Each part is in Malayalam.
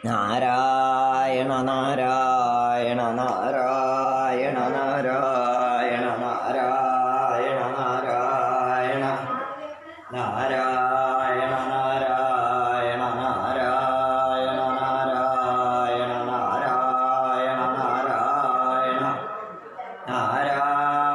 നാരായണ നാരായണ നാരായണ നാരായണ നാരായണ നാരായണ നാരായണ നാരായണ നാരായണ നാരായണ നാരായണ നാരായണ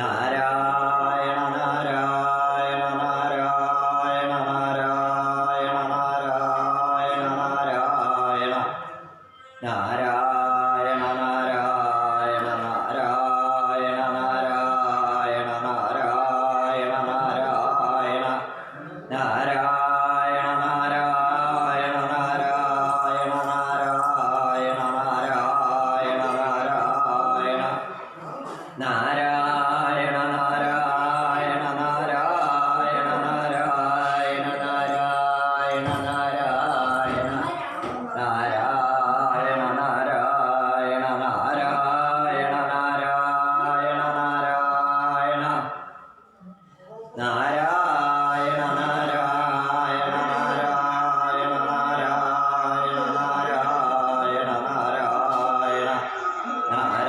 നാരായണ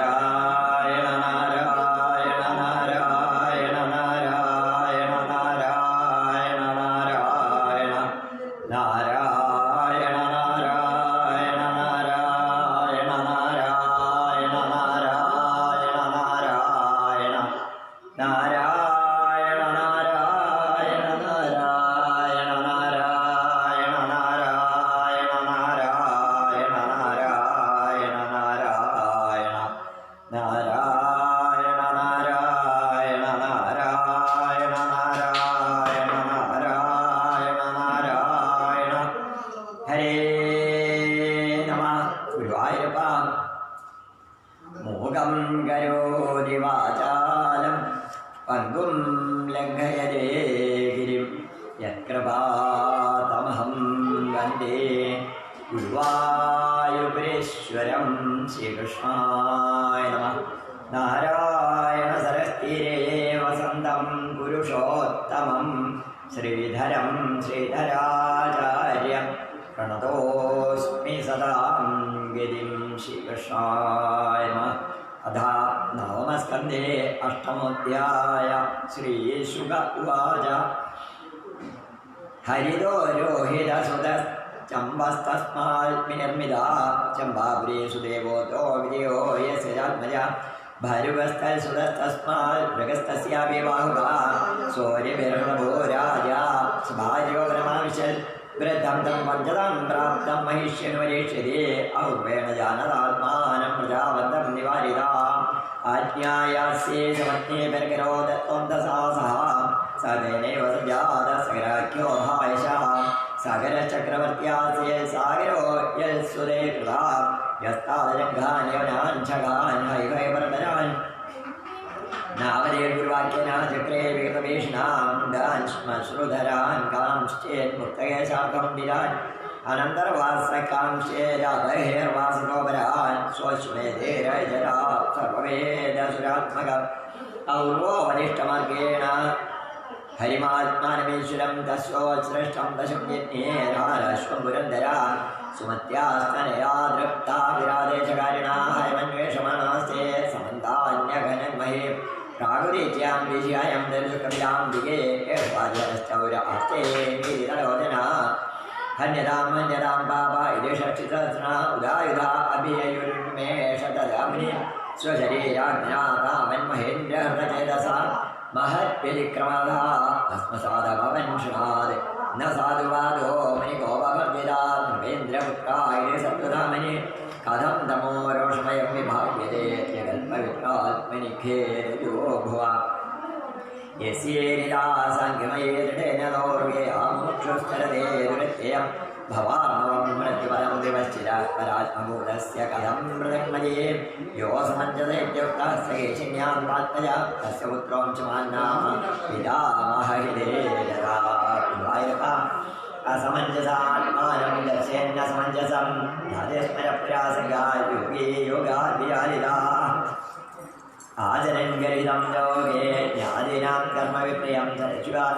മൂകം കരോതി വാചാലം പങ്കും ലംഘയതേ ഗിരിം യത്കൃപാതമഹം വന്ദേ ഗുരുവായൂരേശ്വരം. ശ്രീകൃഷ്ണായ നമഃ. നാരായണ സരസ്തീരേ വസന്തം പുരുഷോത്തമം ശ്രീധരം ശ്രീധരാചാര്യം പ്രണതോസ്മി സദാം ഗതിം. ശ്രീകൃഷ്ണായ നമഃ. അഥ നവമസ്കന്ധേ അഷ്ടമോധ്യായ. ശ്രീശുക ഉവാച. ഹരിതോ രോഹിതസുതശ്ചമ്പസ്തസ്മാൽമിനിർമ്മിതാ ചമ്പാപുരീ സുദേവോതോ വിജയോ യസ്യാത്മജ ഭരുവസ്ഥൽസുതസ്തസ്മാൽ മൃഗസ്തസ്യാപി ബാഹുകാ സൂര്യവിർണഭോ രാജാ ഭാര്യോ ബ്രഹ്മാവിശൽ വൃദ്ധം തം പഞ്ചതാം പ്രാപ്തം മഹിഷ്യനുപരീക്ഷ്യതേ അഹുർവേണ ജാനതാത്മാനം പ്രജാവന്തം നിവാരിതാ ആജ്ഞായാസ്യേ സമജ്ഞേ ബർഗരോദത്വന്തസാസഹ സദേനൈവ സജാത സകരാഖ്യോ ഭായശഃ സകരചക്രവർത്യാസ്യേ സാഗരോ യൽസുരേ കൃതാ യസ്താദരംഘാൻ യവനാൻ ഛഗാൻ ഹൈഹൈവർദ്ധനാൻ നാവദേർഗുരുവാക്യനാ ചക്രേ വികൃതവേഷിണാം ദാൻ ശ്മശ്രുധരാൻ കാംശ്ചേന്മുക്തയേ ശാഖം വിരാൻ അനന്തർവാസകാംക്ഷേ രാധേർവാസകോപരാൻ സ്വശ്മേധേരജരാ സർവവേദസുരാത്മക ഔർവോ വരിഷ്ഠമാർഗേണ ഹരിമാത്മാനമീശ്വരം തസ്യോശ്രേഷ്ഠം ദശമ്യജ്ഞേരാശ്വം പുരന്ധരാ സുമത്യാസ്തനയാ ദൃപ്താ വിരാദേശകാരിണാ ഹരിമന്വേഷമാണാസ്തേ സമന്താന്യഘനന്മഹേ പ്രാഗുരീച്യാം വിജയായം ദർശകവിയാം ദിഗേ വാചരശ്ചൗരാസ്തേ ഗിരിതലോചന ഹന്യതാം ഹന്യതാം പാപ ഇതി ഷക്ഷിതസ്ന ഉദായുധ അഭിയയുർമേഷ തദാമുനി സ്വശരീരാജ്ഞാതാമന്മഹേന്ദ്രഹൃതചേതസ महत्व्यतिक्रमः भस्मसादभवंशनाद न साधुवादो मणिकोपवर्जिता नृपेन्द्रपुत्राय सत्तधामनि कथं तमो रोषमयं विभाव्यते जगल्पवित्रात्मनि खेदो भुवा यस्येरिदा साङ्ख्यमये दृढेन दौर्गे आमुक्षुस्तरते दुरित्ययं भवामवं मृत्युपरं दिवश्चिरात्परात्मभूतस्य कथं मृदङ्मये यो समञ्जसेत्युक्तः स केशिन्यां पात्मजा तस्य पुत्रोऽंशमान्नाम पितामहहिदेरदा असमञ्जसात्मानं दर्शयन्नसमञ्जसं ध्यास्मरपुरासङ्गा योगी योगाभियालिदा आचरन् गरितं लोके ज्ञादीनां कर्मविप्रियं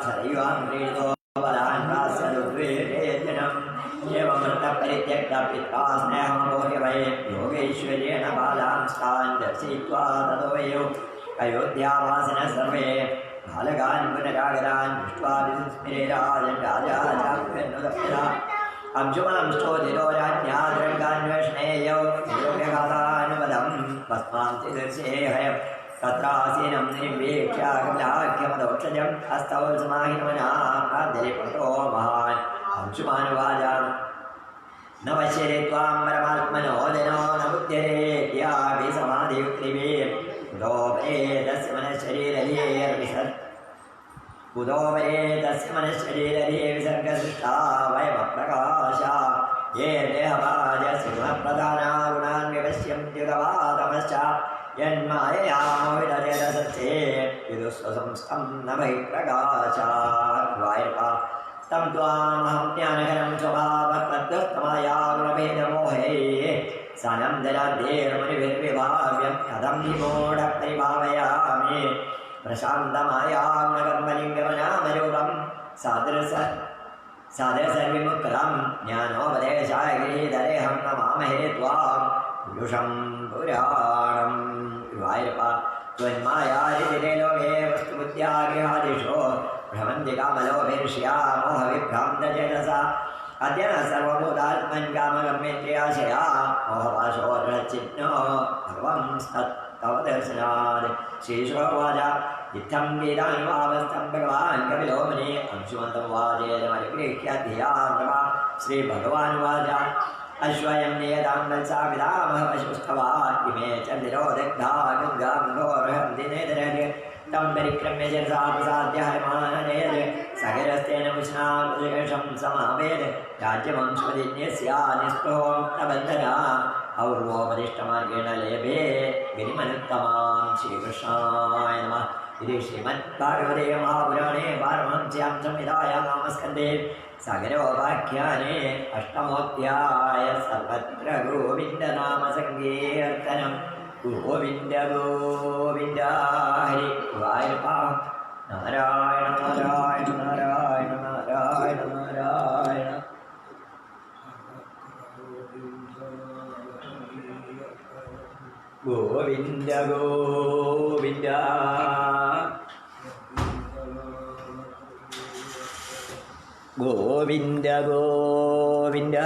सरयुवां क्रीडितो बलान् प्रास्यदुद्वेगेजनम् एवमृतपरित्यक्ता पित्वा स्नेहमोह्य वै योगैश्वर्येण बालांस्तान् दर्शयित्वा ततो वयो अयोध्यावासिनः सर्वे बालकान् पुनरागतान् दृष्ट्वा विस्मिरे राजन् राजा चाप्यन्नुदप्यता अंशुमांष्टोदितो राज्ञा दृङ्गान्वेषणेयौ योग्यगाथानुपदं भस्मांसि दर्शेहयम् तत्रासीनं निर्वीक्ष्य कमलाख्यमदौक्षजम् हस्तौ समाहिनमना प्रार्थयिपतो महान् अंशुमानुवाच न पश्यते त्वां परमात्मनो जनो न बुध्यते यापि समाधियुक्तिभिः उदोपरे तस्य मनश्शरीरधीर्विसर्ग उदोपरे तस्य मनश्शरीरधीः विसर्गसृष्टा वयमप्रकाशा ये देहभाजस्य गुणप्रधाना गुणान् विपश्यन्त्युदवातमश्च यन्मायया मोहितचेतसस्ते विदुस्वसंस्थं न बहिःप्रकाशाद्वायपा तं त्वामहं ज्ञानकरं स्वभावत्वस्तमया गुणभेदमोहैः सनं दराद्धेर्मुनिभिर्विभाव्यं कथं हि मूढपरिभावयामि प्रशान्तमायागुणकर्मलिङ्गमनामरूपं सादरसर्विमुक्तं ज्ञानोपदेशाय गिरिधरेऽहं नमामहे त्वां पुरुषं पुराणं गुरुवायूरप्पा त्वन्मायादिते लोके वस्तुबुद्ध्यागृहादिषु भ्रमन्ति कामलोभेर्ष्या मोहविभ्रान्तचेतसा अद्य न सर्वभूतात्मन् कामगम्येन्द्रियाशया मोहपाशोर्चिन्नो भगवं तव दर्शनात् श्रीशुकोवाच इत्थं गीतानुभावस्तं भगवान् कपिलो मुनिः अंशुमन्तं वाचेदमनुगृह्य धिया नमा श्रीभगवानुवाच अश्वयं नियतां वत्सा पितामहः पशुस्तवा इमे च निरोदग्धा गङ्गां घोरहन्ति नेतरगे तं परिक्रम्य शिरसा प्रसाद्य हयमानयेत् सगरस्तेन मुष्णाशं समावेद राज्यवंशपदिन्यस्य निःस्पृहो न बन्धना और्वोपदिष्टमार्गेण लेभे गिरिमनुत्तमां श्रीकृष्णाय नमः। इति श्रीमद्भागवते महापुराणे पारमहंस्यां संहितायां नामस्कन्धे सागरोपाख्याने अष्टमोऽध्याय सर्वत्र गोविन्दनामसङ्कीर्तनं गोविन्द गोविन्द हरि वायुपा नारायण नारायण नारायण नारायण नारायण गोविन्द गोविन्द गोविन्द गोविन्द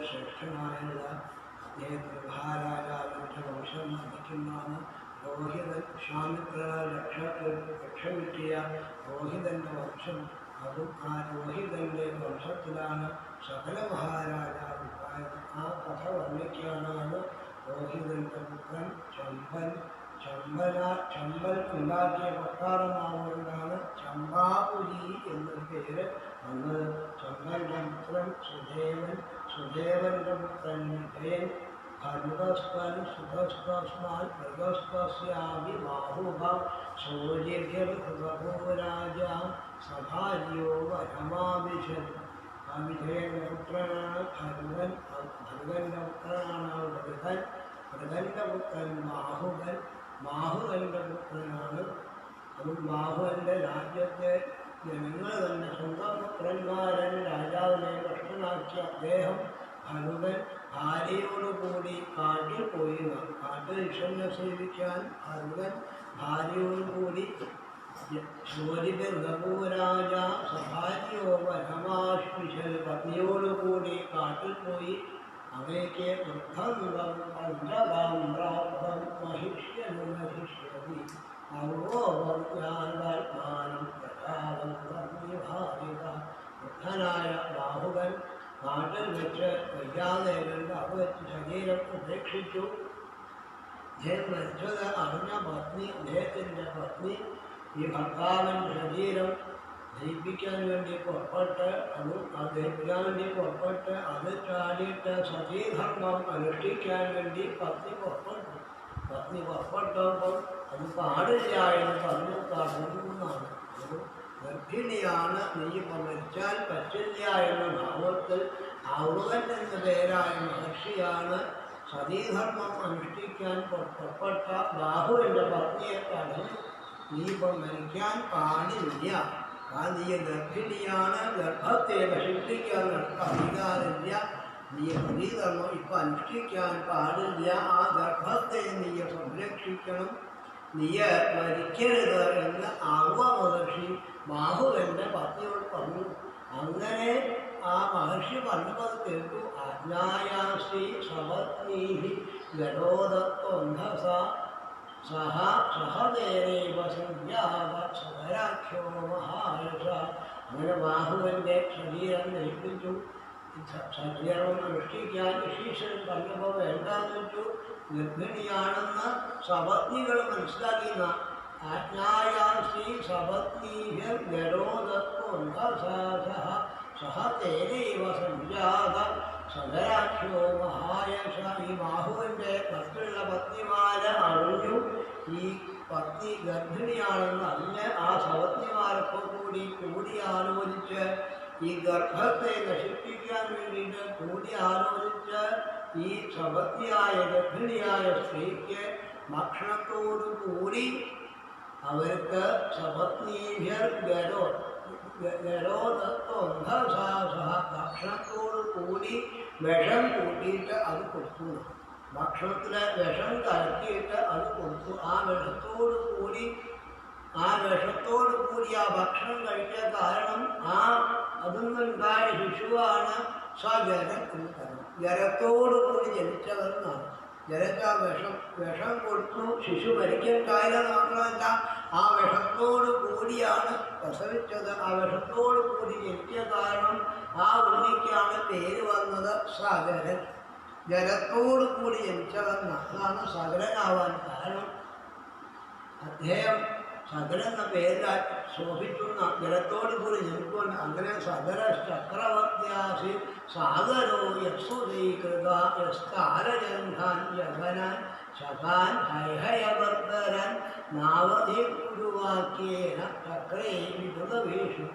ശ്രേഷ്ഠനായുള്ള അദ്ദേഹത്തിന് മഹാരാജാവിൻ്റെ വംശം നയിക്കുന്നതാണ് രോഹിതൻ. വിശ്വാമിത്ര ലക്ഷം കിട്ടിയ രോഹിതൻ്റെ വംശം. അതും ആ രോഹിതൻ്റെ വംശത്തിലാണ് സകല മഹാരാജാവുണ്ടായത്. ആ കഥ വർണ്ണിക്കാനാണ് രോഹിതൻ്റെ പുത്രൻ ചമ്പൽ ഉണ്ടാക്കിയ കൊട്ടാരമാവുകൊണ്ടാണ് ചമ്പാപുരി എന്നൊരു പേര് വന്നത്. ചമ്പലിൻ്റെ പുത്രൻ സുദേവൻ്റെ പുത്രൻ വിജയൻ ഭർഗസ്പൻ സുഖസ്പസ്മാൻ ഭർഗസ്പസ്യാമി ബാഹുഭം സൂര്യഭൂരാജ സഭാര്യോ വരമാഭിഷൻ. ആ വിജയൻ്റെ പുത്രനാണ് ഭർഗൻ. ഭർഗൻ്റെ പുത്രനാണ് ഭൃഗൻ്റെ പുത്രൻ ബാഹുകൻ്റെ പുത്രനാണ്. അതും ബാഹുവിൻ്റെ രാജ്യത്തെ ജനങ്ങൾ തന്നെ സ്വന്തം പുത്രന്മാരൻ രാജാവിനെ ഭക്ഷണമാക്കിയ അദ്ദേഹം ഭരുകൻ ഭാര്യയോടുകൂടി കാട്ടിൽ പോയി. കാട്ടിൽ ഈശ്വരനെ സേവിക്കാൻ ഭരുകൻ ഭാര്യയോടുകൂടി ശൂരിബിർഗപൂരാജ സഭാര്യോ വരമാശ്മിഷൽ പത്നിയോടുകൂടി കാട്ടിൽ പോയി. അവയ്ക്ക് വൃദ്ധം പഞ്ചഭാം പ്രാപ്തം മഹിഷ്യനുമഹിഷ്യതി സർവോപജ്ഞാനാത്മാനം പ്രജാവന്തിഭാരിക. വൃദ്ധനായ ബാഹുകൻ നാട്ടിൽ വെച്ച് വയ്യാതേകണ്ട് അവച്ച് ശരീരം ഉപേക്ഷിച്ചു. അദ്ദേഹം മരിച്ചത് അറിഞ്ഞ പത്നി, അദ്ദേഹത്തിൻ്റെ പത്നി ഈ ഭർത്താവിൻ്റെ ശരീരം ദഹിപ്പിക്കാൻ വേണ്ടി പുറപ്പെട്ട് അത് ദഹിപ്പിക്കാൻ വേണ്ടി പുറപ്പെട്ട് അത് ചാടിയിട്ട് സതീധർമ്മം അനുഷ്ഠിക്കാൻ വേണ്ടി പത്നി പുറപ്പെട്ടു. പത്നി പുറപ്പെട്ടപ്പോൾ അത് പാടില്ല എന്ന് പറഞ്ഞു തടഞ്ഞുന്നാണ്. ഗർഭിണിയാണ്, നീ ഇപ്പം മരിച്ചാൽ പറ്റില്ല എന്ന ഭാവത്തിൽ ഔവൻ എന്ന പേരായ മഹർഷിയാണ് സതീധർമ്മം അനുഷ്ഠിക്കാൻ പുറപ്പെട്ട ബാഹുവിൻ്റെ പത്നിയെ തടഞ്ഞു. നീ ഇപ്പം മരിക്കാൻ പാടില്ല, നീ ഗർഭിണിയാണ്, ഗർഭത്തെ നശിപ്പിക്കാൻ നിനക്ക് അധികാരമില്ല, നീ സതീധർമ്മം ഇപ്പം അനുഷ്ഠിക്കാൻ പാടില്ല, ആ ഗർഭത്തെ നീ സംരക്ഷിക്കണം, നീ മരിക്കരുത് എന്ന് ആവ മഹർഷി ബാഹുവിൻ്റെ പത്നിയോട് പറഞ്ഞു. അങ്ങനെ ആ മഹർഷി പറഞ്ഞത് കേട്ടു. ആജ്ഞായാശ്രീ സപത്നീഹി ഗഡോദത്വന്ധസ സഹദേവ സംജ്ഞാത സഹരാഖ്യോ മഹായശ. അങ്ങനെ ബാഹുവിൻ്റെ ശരീരം നയിപ്പിച്ചു. ശരീരം അനുഷ്ഠിക്കാൻ ഋഷീശ്വരൻ പറഞ്ഞപ്പോൾ വേണ്ടാന്ന് വെച്ചു. ഗർഭിണിയാണെന്ന് സപത്നികൾ മനസ്സിലാക്കിയ ആജ്ഞായാശ്രീ സപത്നീഹ്യ ഗഡോദത്വന്ധസ സഹദേവ സംജാത സദരാഖ്യോ മഹായശ. ഈ ബാഹുവിൻ്റെ മറ്റുള്ള പത്നിമാരെ അറിഞ്ഞു. ഈ പത്നി ഗർഭിണിയാണെന്ന് അറിഞ്ഞ് ആ സപത്നിമാരൊക്കെ കൂടി ആലോചിച്ച് ഈ ഗർഭത്തെ നശിപ്പിക്കാൻ വേണ്ടിയിട്ട് കൂടി ആലോചിച്ച് ഈ സപത്നിയായ ഗർഭിണിയായ സ്ത്രീക്ക് ഭക്ഷണത്തോടു കൂടി അവർക്ക് സപത്നീഭ്യർ ഭക്ഷണത്തോടു കൂടി വിഷം കൂട്ടിയിട്ട് അത് കൊടുത്തു. ഭക്ഷണത്തിൽ വിഷം കലക്കിയിട്ട് അത് കൊടുത്തു. ആ വിഷത്തോടു കൂടി ആ ഭക്ഷണം കഴിക്കാൻ കാരണം അതിൽ നിന്നുണ്ടായ ശിശുവാണ് സജരൻ എന്ന് പറയുന്നത്. ജലത്തോടു കൂടി ജനിച്ചവരെന്നാണ്. ജലച്ച വിഷം കൊടുത്തു, ശിശു മരിക്കാനായത് മാത്രമല്ല ആ വിഷത്തോടു കൂടിയാണ് പ്രസവിച്ചത്. ആ വിഷത്തോടു കൂടി ജനിച്ച കാരണം ആ ഉണ്ണിക്കാണ് പേര് വന്നത് സഗരൻ. ജലത്തോടു കൂടി ജനിച്ചവെന്ന്, അതാണ് സഗരനാവാൻ കാരണം. അദ്ദേഹം സഗരൻ എന്ന പേരിൽ ശോഭിക്കുന്ന ജലത്തോടു കൂടി ജനിക്കുവാൻ. അങ്ങനെ സഗര ചക്രവർത്തിയാസി സാഗരോ യസുരീകൃത യസ്താരജന്ധാൻ യവനാൻ ശകാൻ ഹൈഹയവർദ്ധരൻ നാവധി ഗുരുവാക്യേന ചക്രേ വികൃതവേഷു.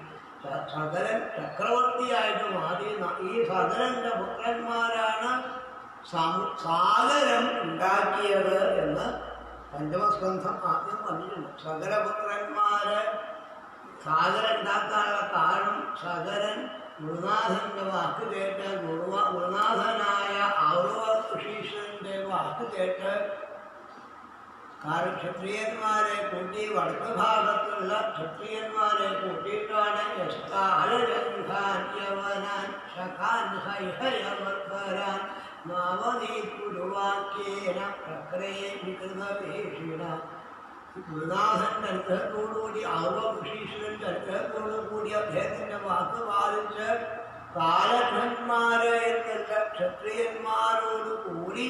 സഗരൻ ചക്രവർത്തിയായിട്ട് മാറി. ഈ സഗരൻ്റെ പുത്രന്മാരാണ് സാഗരം ഉണ്ടാക്കിയത് എന്ന് പഞ്ചമസ്കന്ധം ആദ്യം പറഞ്ഞിട്ടുണ്ട്. സഗരപുത്രന്മാര് സാഗരം ഉണ്ടാക്കാനുള്ള കാരണം സഗരൻ ഗുരുനാഥൻ്റെ വാക്ക് കേട്ട് ഗുരുനാഥനായ ഔരവ ഋഷീശ്വരൻ്റെ വാക്ക് കേട്ട് കാരണം ക്ഷത്രിയന്മാരെ കൂട്ടി വടക്ക് ഭാഗത്തുള്ള ക്ഷത്രിയന്മാരെ കൂട്ടിയിട്ടാണ് യസ്താരജന്ധാൻ യവനാൻ ശകാൻ ഹൈഹയവർദ്ധരാൻ നാവനീപുരുവാക്യേന പ്രക്രയെ വികൃതവേഷിണ. ഗുരുനാഥൻ്റെ അനുഗ്രഹത്തോടുകൂടി ഔരവൃഷീശ്വരൻ്റെ അനുഗ്രഹത്തോടുകൂടി അദ്ദേഹത്തിൻ്റെ വാക്ക് പാലിച്ച് കാലഘന്മാരെ എന്നല്ല ക്ഷത്രിയന്മാരോട് കൂടി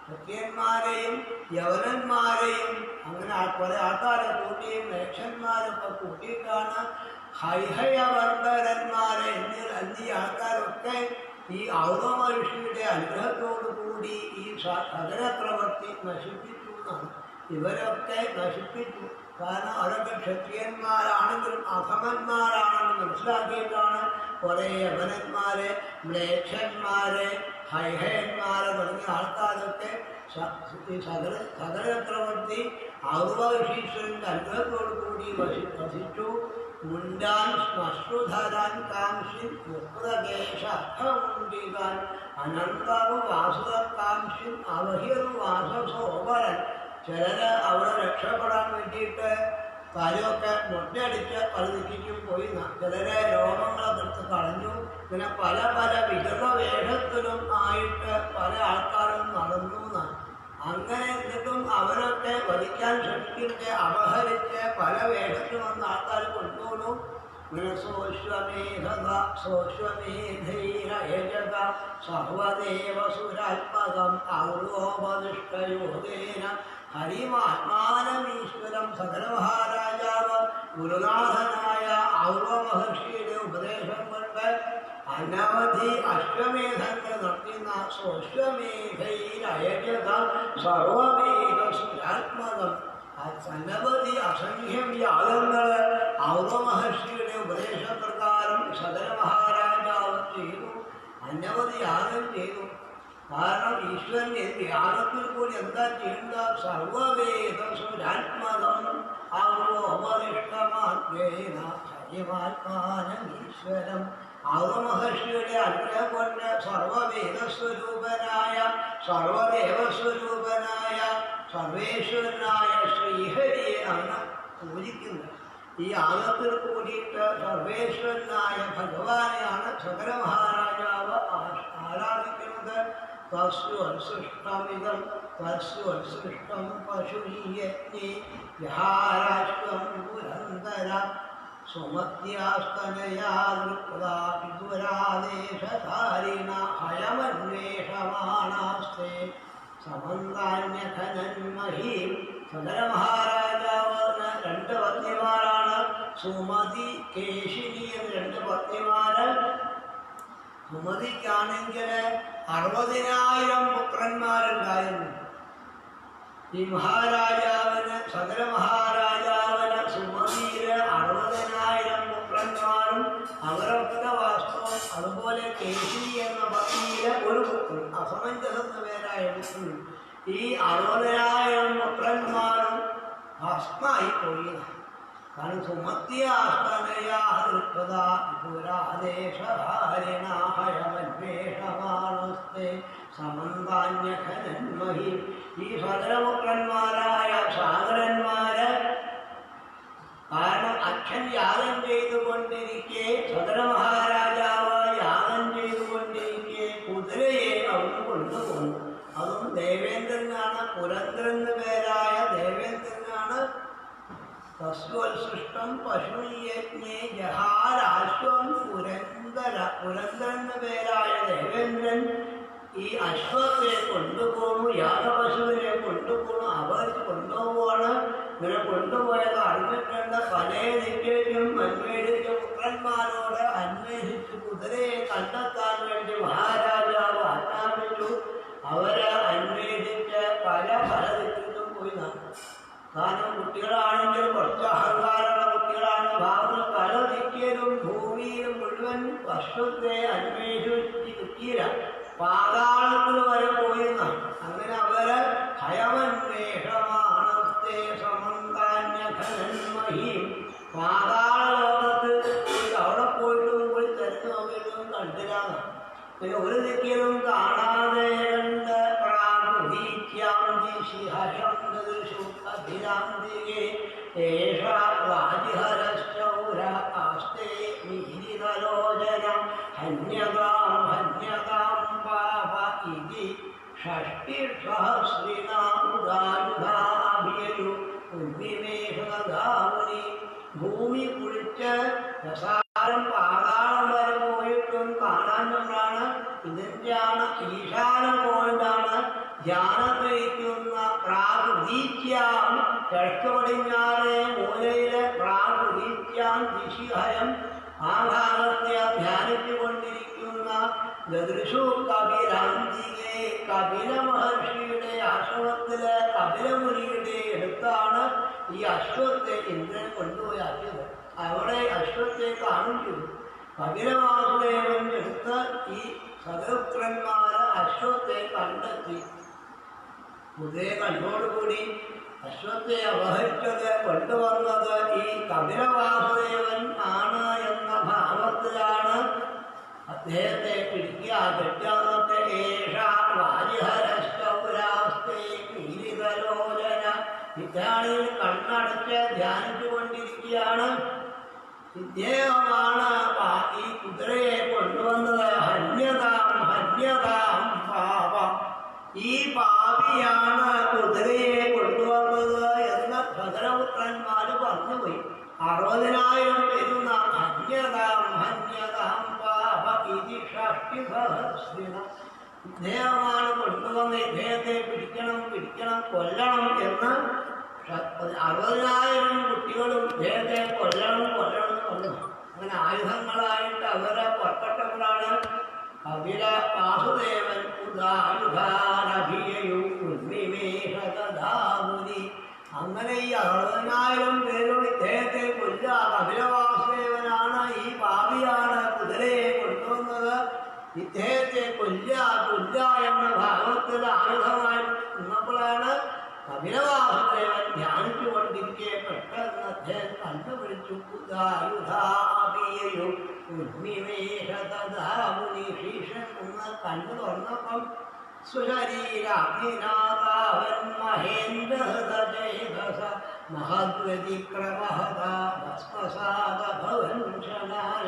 ക്ഷത്രിയന്മാരെയും യവനന്മാരെയും അങ്ങനെ കുറെ ആൾക്കാരെ കൂട്ടിയും മേക്ഷന്മാരൊക്കെ കൂട്ടിയിട്ടാണ് ഹൈഹയവർദ്ധരന്മാരെ എന്നീ ആൾക്കാരൊക്കെ ഈ ഔരവ ഋഷിയുടെ അനുഗ്രഹത്തോടു കൂടി ഈ സഗരപ്രവൃത്തി നശിപ്പിച്ചു എന്നാണ്. ഇവരൊക്കെ നശിപ്പിച്ചു. കാരണം അവരൊക്കെ ക്ഷത്രിയന്മാരാണെങ്കിലും അധമന്മാരാണെന്ന് മനസ്സിലാക്കിയിട്ടാണ് കുറേ യവനന്മാരെ മ്ലേച്ഛന്മാരെ ഹൈഹയന്മാരെ തുടങ്ങിയ ആൾക്കാരൊക്കെ ഈ സഗരപ്രവൃത്തി ഔരവ ഋഷീശ്വരൻ്റെ അനുഗ്രഹത്തോടു കൂടി വസിച്ചു. മുണ്ടാൻ ശ്മശ്രുധരാൻ കാംക്ഷിൻ മുക്തകേശമുണ്ടികാൻ അനന്തവു വാസുകാംക്ഷിൻ അവഹിർവാസോപരൻ. ചിലര് അവിടെ രക്ഷപ്പെടാൻ വേണ്ടിയിട്ട് തലയൊക്കെ മുട്ടയടിച്ച് പല ദിക്കിക്കും പോയി. ചിലരെ രോഗങ്ങളൊക്കെ എടുത്ത് കളഞ്ഞു. പിന്നെ പല വികൃത വേഷത്തിലും ആയിട്ട് പല ആൾക്കാരും നടന്നു എന്നാണ്. അങ്ങനെ എന്നിട്ടും അവരൊക്കെ വധിക്കാൻ ശ്രമിച്ചിട്ട് അപഹരിച്ച് പല വേഷത്തിൽ വന്ന ആൾക്കാർ കൊണ്ടുപോകുന്നു. ഇങ്ങനെ സോശ്വമേധൈരയജക സർവദേവസുരാത്മകം ഔരോപദിഷ്ടയോധേന ഹരിമാത്മാനമീശ്വരം സകലമഹാരാജാവ് ഗുരുനാഥനായ ഔർവ മഹർഷിയുടെ ഉപദേശം കൊണ്ട് അനവധി അശ്വമേധങ്ങൾ നടത്തുന്ന സ്വശ്വമേധയിലയജത സർവമേധ സുരാത്മകം അനവധി അസംഖ്യം യാഗങ്ങൾ ഔർവ മഹർഷിയുടെ ഉപദേശപ്രകാരം സകല മഹാരാജാവ് ചെയ്തു. അനവധി യാഗം ചെയ്തു. കാരണം ഈശ്വരൻ യാഗത്തിൽ കൂടി എന്താ ചെയ്യേണ്ട? സർവവേദ സുരാത്മകം ഔർവോപരിഷ്ടമാത്മേന ഹരിമാത്മാനം ഈശ്വരം. ഔർവ മഹർഷിയുടെ അനുഗ്രഹം കൊണ്ട് സർവവേദസ്വരൂപനായ സർവദേവസ്വരൂപനായ സർവേശ്വരനായ ശ്രീഹരിയാണ് പൂജിക്കുന്നത്. ഈ യാഗത്തിൽ കൂടിയിട്ട് സർവേശ്വരനായ ഭഗവാനെയാണ് സകല മഹാരാജാവ് ആരാധിക്കുന്നത്. തസ്യോത്സൃഷ്ടമിതം തസ്യോത്സൃഷ്ടം പശുയജ്ഞേ വിഹാരാഷ്ട്രം പുരന്തര സുമത്യാസ്തനയാദുരാദേശധാരിണ ഹയമന്വേഷമാണാസ്തേ സമന്താന്യഖനന്മഹീം. സകല മഹാരാജാവിന് രണ്ട് പത്നിമാരാണ്. സുമതി, കേശിനി എന്ന് രണ്ട് പത്നിമാര്. സുമതിക്കാണെങ്കിൽ 60,000 പുത്രന്മാരുണ്ടായിരുന്നു. ഈ മഹാരാജാവിന് സകല മഹാരാജാവിന് സുമതിയില് 60,000 പുത്രന്മാരും അവരൊക്കെ വാസ്തവം. അതുപോലെ കേശിനി എന്ന പത്നിയിലെ ഒരു പുത്രൻ, അസമഞ്ജസ പേരായ പുത്രൻ. ഈ 60,000 പുത്രന്മാരും ഭസ്മായി പോയി. കാരണം സുമത്യാസ്തനയാദുരാദേശഹാരിണാഹയമന്വേഷമാണസ്തേ സമന്താന്യഖനന്മഹി. ഈ സകലപുത്രന്മാരായ സാഗരന്മാര് കാരണം അച്ഛൻ യാഗം ചെയ്തുകൊണ്ടിരിക്കെ, സകല മഹാരാജാവ് യാഗം ചെയ്തുകൊണ്ടിരിക്കെ കുതിരയെ അവന് കൊണ്ടുപോകുന്നു. അതും ദേവേന്ദ്രനാണ്. പുരന്ദ്രൻ പേരായ ദേവേന്ദ്രനാണ്. തസ്യോത്സൃഷ്ടം പശുയജ്ഞേ ജഹാരാശ്വം പുരന്തര. പുരന്ദ്രൻ പേരായ ദേവേന്ദ്രൻ ഈ അശ്വത്തെ കൊണ്ടുപോകുന്നു, യാഗപശുവിനെ കൊണ്ടുപോകുന്നു. അവർ കൊണ്ടുപോവാണ്. ഇങ്ങനെ കൊണ്ടുപോയത് അറിഞ്ഞിട്ടുണ്ട്. പല ദിക്കേക്കും അന്വേഷിച്ച പുത്രന്മാരോട് അന്വേഷിച്ച് കുതിരയെ കണ്ടെത്താൻ വേണ്ടി മഹാരാജാവ് ആജ്ഞാപിച്ചു. അവര് അന്വേഷിച്ച് പല ദിക്കിലും പോയി നടന്നു. കാരണം കുട്ടികളാണെങ്കിൽ കുറച്ച് അഹങ്കാരമുള്ള കുട്ടികളാണ്. ഭാവത്തിൽ പല ദിക്കിലും ഭൂമിയിലും മുഴുവൻ വർഷത്തെ അന്വേഷിച്ച് കിട്ടിയില്ല. പാതാളത്തിൽ വരെ പോയിരുന്നാണ്. അങ്ങനെ അവര് ഹയമന്വേഷമാണസ്തേ സമന്താന്യഖനന്മഹീം. പാതാള ലോകത്ത് അവിടെ പോയിട്ടും പോയി തിരഞ്ഞു നോക്കിയിട്ടും കണ്ടില്ലാന്ന്. പിന്നെ ഒരു ദിക്കിലും കാണാതെ കണ്ട് പ്രാഗുഹീക്യാം ദിശിഹശംദൃശുഭിരാന്തികേ ഏഷാ രാജിഹരശ്ചൗരാസ്തേ മീലിതലോചനം ഹന്യതാം ഹന്യതാം പാപ ഇതി ഷഷ്ടിസഹസ്രിനാമുദായുധാഭിയു ഉദ്വിമേഷധാമുനി. ഭൂമി കുഴിച്ച് രസാരം പാതാളം വരെ പോയിട്ടും കാണാനാണ്. ഇതിൻ്റെയാണ് ഈശാനം പോയിട്ടാണ് ധ്യാനത്തിരിക്കുന്ന പ്രാഗുദീത്യാം. കിഴക്ക് പടിഞ്ഞാറേ മൂലയിലെ പ്രാഗുദീത്യാം ദിശിഹരം. ആ ഭാഗത്തെ ധ്യാനിച്ചുകൊണ്ടിരിക്കുന്ന ദദൃശു കപിലാന്തികെ. കപില മഹർഷിയുടെ ആശ്രമത്തിലെ കപിലമുനിയുടെ അടുത്താണ് ഈ അശ്വത്തെ ഇന്ദ്രൻ കൊണ്ടുപോയി ആക്കിയത്. അവിടെ അശ്വത്തെ കാണിച്ചു. കപിലവാസുദേവന്റെ അടുത്ത് ഈ സഹപുത്രന്മാര് അശ്വത്തെ കണ്ടെത്തി. കുതിരയെ കണ്ടോടുകൂടി അശ്വത്തെ അപഹരിച്ചത് കൊണ്ടുവന്നത് ഈ കപിലവാസുദേവൻ ആണ് എന്ന ഭാവത്തിലാണ് അദ്ദേഹത്തെ പിടിക്കുക. കെട്ടാന്നൊക്കെ ഇത്രാണിയിൽ കണ്ണടച്ച് ധ്യാനിച്ചു കൊണ്ടിരിക്കുകയാണ്. ഇദ്ദേഹമാണ് ഈ കുതിരയെ കൊണ്ടുവന്നത്. ഹന്യതാം ഹന്യതാം പാപം. ഈ പാപിയാണ് കുതിരയെ കൊണ്ടുവന്നത് എന്ന് സകലപുത്രന്മാര് പറഞ്ഞുപോയി. 60,000 പേരുന്ന ഹന്യതാം ഹന്യതാം പാപ ഇതി ഷഷ്ടിസഹസ്രിണ. ഇദ്ദേഹമാണ് കൊണ്ടുവന്ന് ഇദ്ദേഹത്തെ പിടിക്കണം പിടിക്കണം കൊല്ലണം എന്ന് 60,000 കുട്ടികളും ഇദ്ദേഹത്തെ കൊല്ലണം കൊല്ലണം എന്ന് പറഞ്ഞു. അങ്ങനെ ആയുധങ്ങളായിട്ട് അവരെ പുറപ്പെട്ടപ്പോഴാണ് കപില വാസുദേവൻ ഉദായുധാനഭിയുന്മിമേഷകഥാമുനി. അങ്ങനെ ഈ 60,000 പേരും ഇദ്ദേഹത്തെ കൊല്ല. കപില വാസുദേവനാണ് ഈ പാപിയാണ് കുതിരയെ കൊണ്ടുവന്നത്, ഇദ്ദേഹത്തെ കൊല്ല കൊല്ല എന്ന ഭാവത്തിൽ ആയുധമായി നിന്നപ്പോഴാണ് കപിലവാസുദേവൻ ധ്യാനിച്ചുകൊണ്ടിരിക്കെ പെട്ടെന്ന് അദ്ദേഹം കണ്ടുപിടിച്ചു. മുനിശീഷൻ എന്ന് കണ്ടു തുറന്നപ്പം സ്വശരീരാഗ്നിനാഥാവൻ മഹേന്ദ്രഹൃതചേതസ മഹദ്വതിക്രമഹത ഭസ്മസാദഭവൻ ക്ഷണാൽ.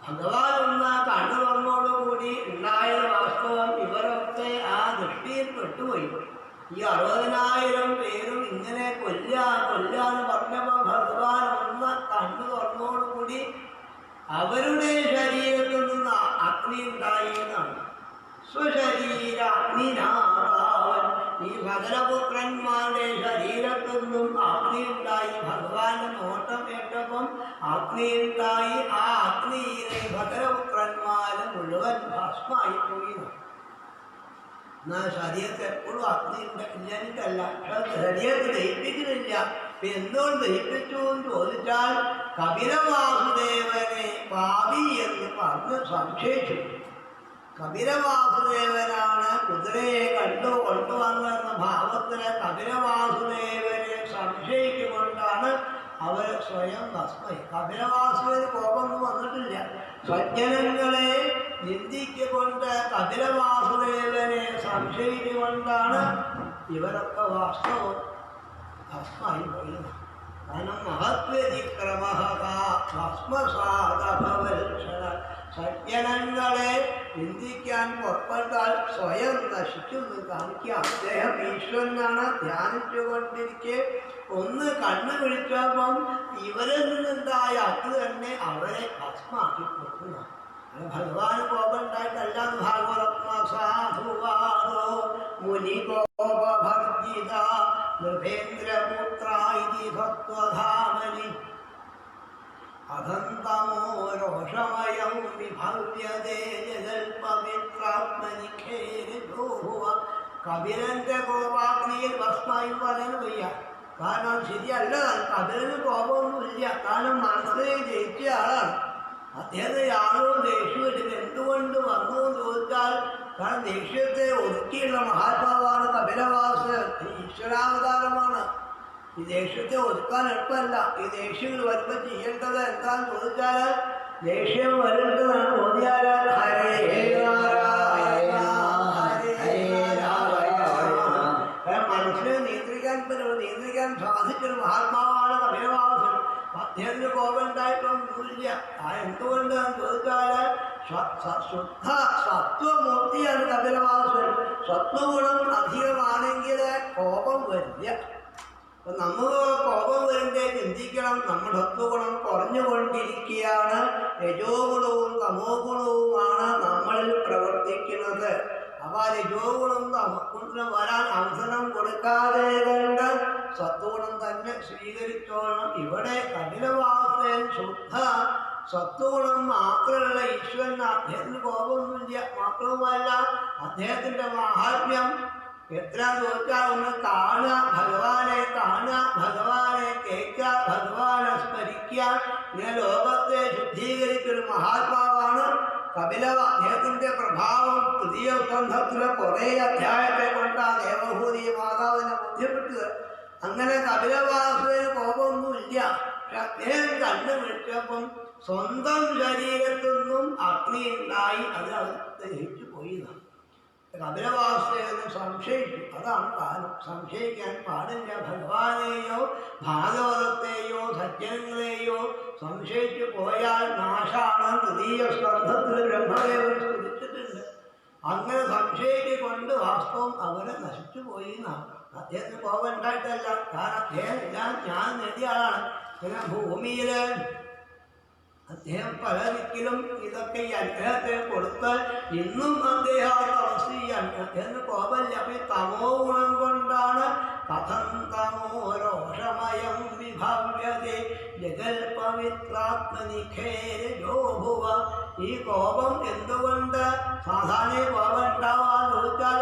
ഭഗവാൻ ഒന്ന് കണ്ണു തുറന്നോടുകൂടി ഉണ്ടായ വാസ്തവം ഇവരൊക്കെ ആ ദൃഷ്ടിയിൽ പെട്ടുപോയി. ഈ 60,000 പേരും ഇങ്ങനെ കൊല്ല കൊല്ല എന്ന് പറഞ്ഞപ്പോൾ ഭഗവാൻ ഒന്ന് കണ്ണു തുറന്നോടുകൂടി അവരുടെ ശരീരത്തിൽ നിന്ന് അഗ്നി ഉണ്ടായി എന്നാണ്. സ്വശരീര അഗ്നിനാഥാവൻ. ഈ ഭഗരപുത്രന്മാരുടെ ശരീരത്തിൽ നിന്നും അഗ്നി ഉണ്ടായി. ഭഗവാന്റെ നോട്ടം കേട്ടപ്പം അഗ്നി ഉണ്ടായി. ആ അഗ്നിയിലെ ഭഗരപുത്രന്മാര് മുഴുവൻ ഭസ്മായി പോയി. എന്നാൽ ശരീരത്തിൽ എപ്പോഴും അഗ്നി ഇല്ലാഞ്ഞിട്ടല്ല, ശരീരത്തിൽ ദഹിപ്പിക്കുന്നില്ല. എന്തുകൊണ്ട് ദഹിപ്പിച്ചു എന്ന് ചോദിച്ചാൽ കപിലവാസുദേവനെ പാപി എന്ന് പറഞ്ഞ് സംശയിച്ചു. കപിലവാസുദേവനാണ് കുതിരയെ കൊണ്ടുവന്നെന്ന ഭാവത്തില് കപിലവാസുദേവനെ സംശയിച്ചുകൊണ്ടാണ് അവർ സ്വയം ഭസ്മയി. കപിലവാസുദേവന് കോപമൊന്നും വന്നിട്ടില്ല. സജ്ജനങ്ങളെ നിന്ദിക്കൊണ്ട് കപിലവാസുദേവനെ സംശയിച്ചുകൊണ്ടാണ് ഇവരൊക്കെ വാസ്തവം ഭസ്മായി പോയത്. കാരണം മഹത്വതിക്രമഹസ്മസാദഭവൽക്ഷണ. സജ്ജനങ്ങളെ നിന്ദിക്കാൻ പുറപ്പെട്ടാൽ സ്വയം നശിച്ചു എന്ന് കാണിക്കുക. അദ്ദേഹം ഈശ്വരനാണ് ധ്യാനിച്ചുകൊണ്ടിരിക്കെ ഒന്ന് കണ്ണു പിടിച്ചപ്പം ഇവരിൽ നിന്നുണ്ടായ അത് തന്നെ അവരെ ഭസ്മാക്കി കൊടുക്കുന്ന. ഭഗവാൻ കോപം ഉണ്ടായിട്ടല്ല. ഭാഗവതസാധുവാദോ മുനികോപഭർജിത നൃഭേന്ദ്രപുത്രായി ഭക്തധാമനി അധന്തമോ രോഷമയം വിഭവ്യതേ ജൽപവിത്രാത്മനിഖേരുഭുവ. കപിലന്റെ കോപാഗ്നിയിൽ ഭസ്മായി പറയാൻ വയ്യ. കാരണം ശരിയല്ല, കപിലന് കോപമൊന്നുമില്ല. കാരണം മനസ്സിനെ ജയിച്ച ആളാണ്. അദ്ദേഹത്തെ യാതൊരു ദേഷ്യമില്ല. എന്തുകൊണ്ട് വന്നു എന്ന് ചോദിച്ചാൽ കാരണം ദേഷ്യത്തെ ഒതുക്കിയുള്ള മഹാത്മാവാണ് കപിലവാസൻ. ഈശ്വരാവതാരമാണ്. ഈ ദേഷ്യത്തെ ഒതുക്കാൻ എളുപ്പമല്ല. ഈ ദേഷ്യങ്ങൾ വരുമ്പോൾ ചെയ്യേണ്ടത് എന്താന്ന് ചോദിച്ചാൽ ദേഷ്യം വരേണ്ടതാണ്. ഓതിയാൽ ഹരേ നാരായണ ഹരേ നാരായണ. മനസ്സിനെ നിയന്ത്രിക്കാൻ സാധിച്ചൊരു മഹാത്മാവാണ് കപിലവാസൻ. അദ്ദേഹത്തിന് കോപം ഉണ്ടായിട്ടൊന്നുമില്ല. എന്തുകൊണ്ടാന്ന് ചോദിച്ചാൽ ശുദ്ധ സത്വമൂർത്തിയാണ് കപിലവാസൻ. സത്വഗുണം അധികമാണെങ്കിൽ കോപം വരില്ല. അപ്പൊ നമുക്ക് കോപം വരണ്ടേ ചിന്തിക്കണം. നമ്മുടെ സത്വഗുണം കുറഞ്ഞുകൊണ്ടിരിക്കുകയാണ്. രജോ ഗുണവും തമോ ഗുണവുമാണ് നമ്മളിൽ പ്രവർത്തിക്കുന്നത്. അപ്പൊ ആ രജോ ഗുണം തമോഗുണം വരാൻ അവസരം കൊടുക്കാതെ കണ്ട് സത്വഗുണം തന്നെ സ്വീകരിച്ചോളണം. ഇവിടെ കപിലവാസൻ ശുദ്ധ സത്വഗുണം മാത്രമല്ല ഈശ്വരൻ. അദ്ദേഹത്തിന് കോപമൊന്നുമില്ല. മാത്രവുമല്ല അദ്ദേഹത്തിന്റെ മാഹാത്മ്യം എത്ര ചോദിച്ചാൽ ഒന്ന് കാണുക, ഭഗവാനെ കാണുക, ഭഗവാനെ കേൾക്കുക, ഭഗവാനെ സ്മരിക്കുക. ഇങ്ങനെ ലോകത്തെ ശുദ്ധീകരിച്ചൊരു മഹാത്മാവാണ് കപിലവ. അദ്ദേഹത്തിന്റെ പ്രഭാവം തൃതീയ സ്കന്ധത്തിലെ കുറേ അധ്യായത്തെ കൊണ്ടാ ദേവഭൂതി മാതാവിനെ ബോധ്യപ്പെട്ടത്. അങ്ങനെ കപിലവാസുവിന് കോപമൊന്നുമില്ല. പക്ഷെ അദ്ദേഹം കണ്ണു വിളിച്ചപ്പം സ്വന്തം ശരീരത്തിൽ നിന്നും അഗ്നി ഉണ്ടായി. അത് ദഹിച്ചു പോയി. കപിലവാസുദേവനെ സംശയിച്ചു. അതാണ് കാരണം. സംശയിക്കാൻ പാടില്ല. ഭഗവാനെയോ ഭാഗവതത്തെയോ സജ്ജനങ്ങളെയോ സംശയിച്ചു പോയാൽ നാശാണ്. തൃതീയ സ്കന്ധത്തിൽ ബ്രഹ്മദേവൻ സ്തുതിച്ചിട്ടുണ്ട്. അങ്ങനെ സംശയിച്ചുകൊണ്ട് വാസ്തവം അവരെ നശിച്ചു പോയി എന്നാണ്. അദ്ദേഹത്തിന് കോപം ഉണ്ടായിട്ടല്ല. കാരണം അദ്ദേഹം ഞാൻ നേടിയ ആളാണ്. പിന്നെ ഭൂമിയില് അദ്ദേഹം പല ദിക്കിലും ഇതൊക്കെ ഈ അനുഗ്രഹത്തെ കൊടുത്ത് ഇന്നും അദ്ദേഹം തപസ് ചെയ്യാൻ അദ്ദേഹത്തിന് കോപമില്ല. അപ്പൊ ഈ തമോ ഗുണം കൊണ്ടാണ് കഥം തമോ രോഷമയം വിഭവ്യതേ ജഗൽപവിത്രാത്മനിഖേരജോഭുവ. ഈ കോപം എന്തുകൊണ്ട് സാധാരണ കോപം ഉണ്ടാവാന്ന് ചോദിച്ചാൽ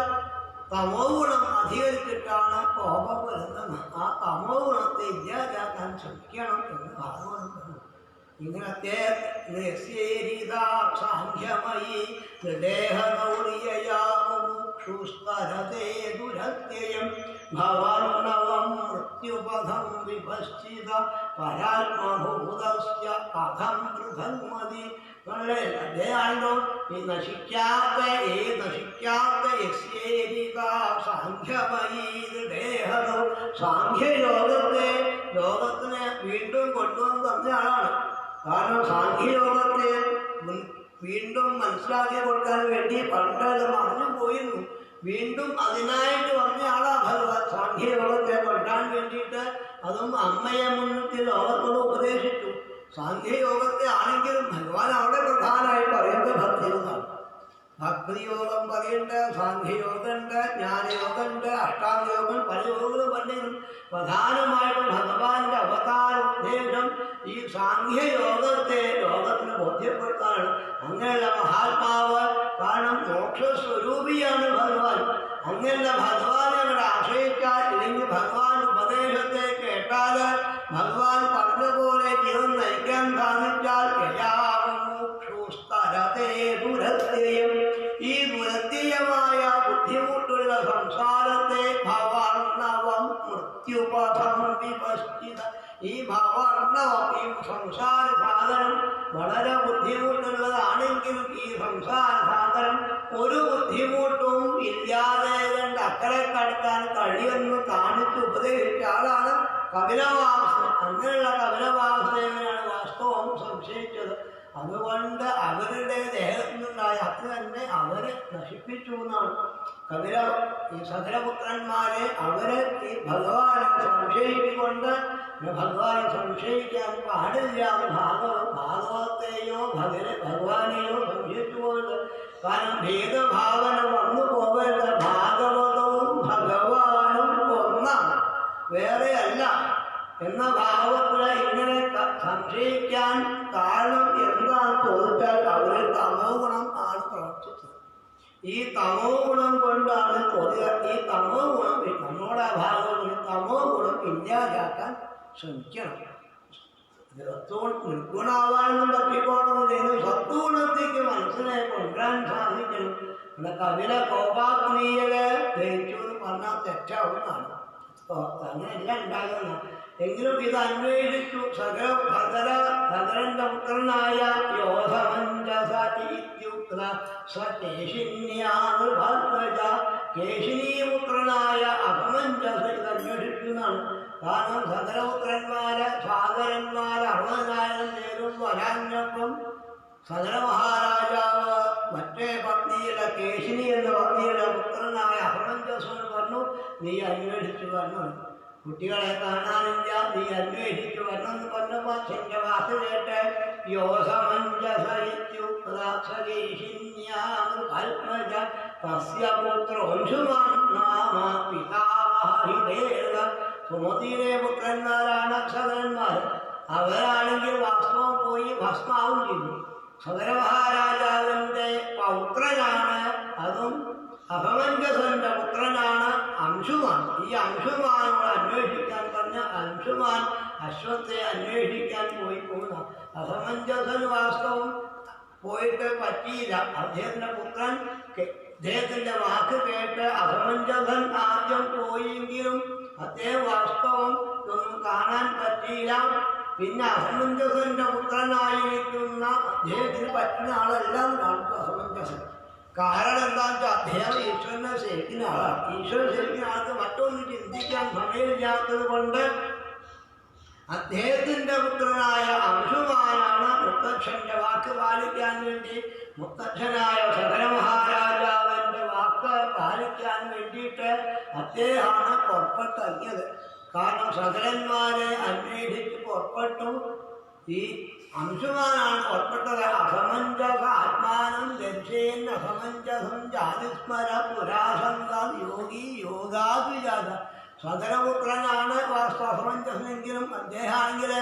തമോ ഗുണം അധികരിച്ചിട്ടാണ് കോപം വരുന്നത്. ആ തമോ ഗുണത്തെ ഇല്ലാതാക്കാൻ ശ്രമിക്കണം എന്ന് ഭാഗവതം പറഞ്ഞു. ഇങ്ങനത്തെ സാഖ്യമയി ദേഹനൗര്യയാമുക്ഷുസ്തരതേ ദുരത്യയം ഭവർണവം മൃത്യുപഥം വിഭശ്ചിത പരാത്മഭൂതസ്യ കഥം പൃഥന്മതി. അദ്ദേഹമാണല്ലോ ഈ നശിക്കാത്ത സാഖ്യമയി ദേഹനോ സാഖ്യയോഗത്തെ ലോകത്തിനെ വീണ്ടും കൊണ്ടുവന്ന് തന്ന ആളാണ്. കാരണം സാഖ്യയോഗത്തെ വീണ്ടും മനസ്സിലാക്കി കൊടുക്കാൻ വേണ്ടി പണ്ട് അത് മറന്നു പോയിരുന്നു. വീണ്ടും അതിനായിട്ട് വന്ന ആളാ ഭഗവാൻ. സാഖ്യയോഗത്തെ കൊണ്ടാൻ വേണ്ടിയിട്ട് അതും അമ്മയെ മുൻനിർത്തി ലോകത്തോട് ഉപദേശിച്ചു. സാഖ്യയോഗത്തെ ആണെങ്കിലും ഭഗവാൻ അവിടെ പ്രധാനമായി പറയുന്നത് ഭക്തിയോഗമാണ്. ഭക്തിയോഗം പറയുന്നുണ്ട്, സാഖ്യയോഗമുണ്ട്, ജ്ഞാനയോഗമുണ്ട്, അഷ്ടാംഗയോഗം, പല യോഗങ്ങളും പറഞ്ഞിരുന്നു. പ്രധാനമായിട്ടും ഭഗവാന്റെ അവതാര ഉദ്ദേശം ഈ സാഖ്യയോഗത്തെ ലോകത്തിന് ബോധ്യപ്പെടുത്താനാണ്. അങ്ങനെയുള്ള മഹാത്മാവ്, കാരണം മോക്ഷസ്വരൂപിയാണ് ഭഗവാൻ. അങ്ങനെയുള്ള ഭഗവാനെ അവിടെ ആശ്രയിച്ചാൽ, ഇല്ലെങ്കിൽ ഭഗവാൻ ഉപദേശത്തെ കേട്ടാൽ, ഭഗവാൻ പറഞ്ഞ പോലെ ജീവൻ നയിക്കാൻ സാധിച്ചാൽ ഈ ദുരത്യയമായ ബുദ്ധിമുട്ടുള്ള സംസാരത്തെ ഭവർണവം മൃത്യുപഥം വിപശ്ചിത. ഈ ഭവർണവം, ഈ സംസാര സാധനം വളരെ ബുദ്ധിമുട്ടുള്ളതാണെങ്കിലും ഈ സംസാര സാധനം ഒരു ബുദ്ധിമുട്ടും ഇല്ലാതെ അക്കരെ കടക്കാൻ കഴിയുമെന്ന് കാണിച്ച് ഉപദേശിച്ച ആളാണ് കപിലവാസൻ. അങ്ങനെയുള്ള കപിലവാസുദേവനാണ് വാസ്തവം സംശയിച്ചത്. അതുകൊണ്ട് അവരുടെ ദേഹത്തു നിന്നുണ്ടായ അത് തന്നെ അവരെ നശിപ്പിച്ചു എന്നാണ്. ഈ സകലപുത്രന്മാരെ അവരെ ഈ ഭഗവാനെ സംശയിച്ചുകൊണ്ട്, ഭഗവാനെ സംശയിക്കാൻ പാടില്ല. ഭാഗവത്തെയോ ഭഗവാനെയോ സംശയിച്ചുകൊണ്ട്, കാരണം ഭേദഭാവന വന്നു പോകരുത്. ഭാഗവതവും ഭഗവാനും ഒന്നാണ്, വേറെയല്ല എന്ന ഭാവത്തിൽ ഇങ്ങനെ സംശയിക്കാൻ കാരണം എന്താണെന്ന് ചോദിച്ചാൽ അവരിൽ തമോ ഗുണം ആണ് പ്രവർത്തിച്ചത്. ഈ തമോ ഗുണം കൊണ്ടാണ് ഈ തമോ ഗുണം നമ്മുടെ ഭാഗങ്ങളിൽ തമോ ഗുണം ഇല്ലാതാക്കാൻ ശ്രമിക്കണം. നിർഗുണാവാനും പറ്റിക്കോണമെന്ന് സത്വഗുണത്തേക്ക് മനസ്സിനെ കൊണ്ടുവരാൻ സാധിക്കണം. കപില കോപാഗ്നിയില് ജയിച്ചു എന്ന് പറഞ്ഞാൽ തെറ്റാവുന്നതാണ്. അങ്ങനെയല്ല ഉണ്ടാകുന്ന. എങ്കിലും ഇത് അന്വേഷിച്ചു. സകരന്റെ പുത്രനായ കേശിനീപുത്രനായ അപമഞ്ജസ ഇത് അന്വേഷിക്കുന്നതാണ്. കാരണം സകലപുത്രന്മാര് സാഗരന്മാര് 60,000 പേരും വരാഞ്ഞപ്പം സകല മഹാരാജാവ് മറ്റേ പത്നിയുടെ കേശിനി എന്ന പത്നിയുടെ പുത്രനായ അപമഞ്ജസൻ പറഞ്ഞു, നീ അന്വേഷിച്ചു വരണം, കുട്ടികളെ കാണാനില്ല, നീ അന്വേഷിച്ചു വരണം എന്ന് പറഞ്ഞപ്പോൾ ചെന്റെ വാക്ക് കേട്ട് സുമതിയിലെ പുത്രന്മാരാണ് സകലന്മാർ. അവരാണെങ്കിൽ വാസ്തവം പോയി ഭസ്മാവും ചെയ്തു. സകല മഹാരാജാവിന്റെ പൗത്രനാണ്, അതും അപമഞ്ജസന്റെ പുത്രനാണ് അംശുമാൻ. ഈ അംശുമാനോട് അന്വേഷിക്കാൻ പറഞ്ഞ അംശുമാൻ അശ്വത്തെ അന്വേഷിക്കാൻ പോയി പോകുന്ന അപമഞ്ജസൻ വാസ്തവം പോയിട്ട് പറ്റിയില്ല. അദ്ദേഹത്തിന്റെ പുത്രൻ അദ്ദേഹത്തിന്റെ വാക്ക് കേട്ട് അപമഞ്ജസൻ ആദ്യം പോയെങ്കിലും അദ്ദേഹം വാസ്തവം ഒന്നും കാണാൻ പറ്റിയില്ല. പിന്നെ അപമഞ്ജസന്റെ പുത്രനായിരിക്കുന്ന അദ്ദേഹത്തിന് പറ്റുന്ന ആളെല്ലാം കാണും അപമഞ്ജസൻ. കാരണം എന്താണെന്ന് വെച്ചാൽ അദ്ദേഹം ഈശ്വരനെ സേവിക്കുന്ന ആളാണ്. ഈശ്വരൻ സേവിക്കുന്ന ആൾക്ക് മറ്റൊന്ന് ചിന്തിക്കാൻ സമയമില്ലാത്തത് കൊണ്ട് അദ്ദേഹത്തിന്റെ പുത്രനായ അംശുമാനാണ് മുത്തച്ഛന്റെ വാക്ക് പാലിക്കാൻ വേണ്ടി, മുത്തച്ഛനായ സകല മഹാരാജാവിന്റെ വാക്ക് പാലിക്കാൻ വേണ്ടിയിട്ട് അദ്ദേഹമാണ് പുറപ്പെട്ടിറങ്ങിയത്. കാരണം സകലന്മാരെ അന്വേഷിച്ച് പുറപ്പെട്ടു. ഈ അംശുമാനാണ് പുറപ്പെട്ടത്. അസമഞ്ജസ ആത്മാനം ദർശേൻ അസമഞ്ജസം ജാതിസ്മര പുരാശങ്കം യോഗി യോഗാതുജാത. സദരപുത്രനാണ് വാസ്തു അസമഞ്ജസനെങ്കിലും അദ്ദേഹമാണെങ്കിൽ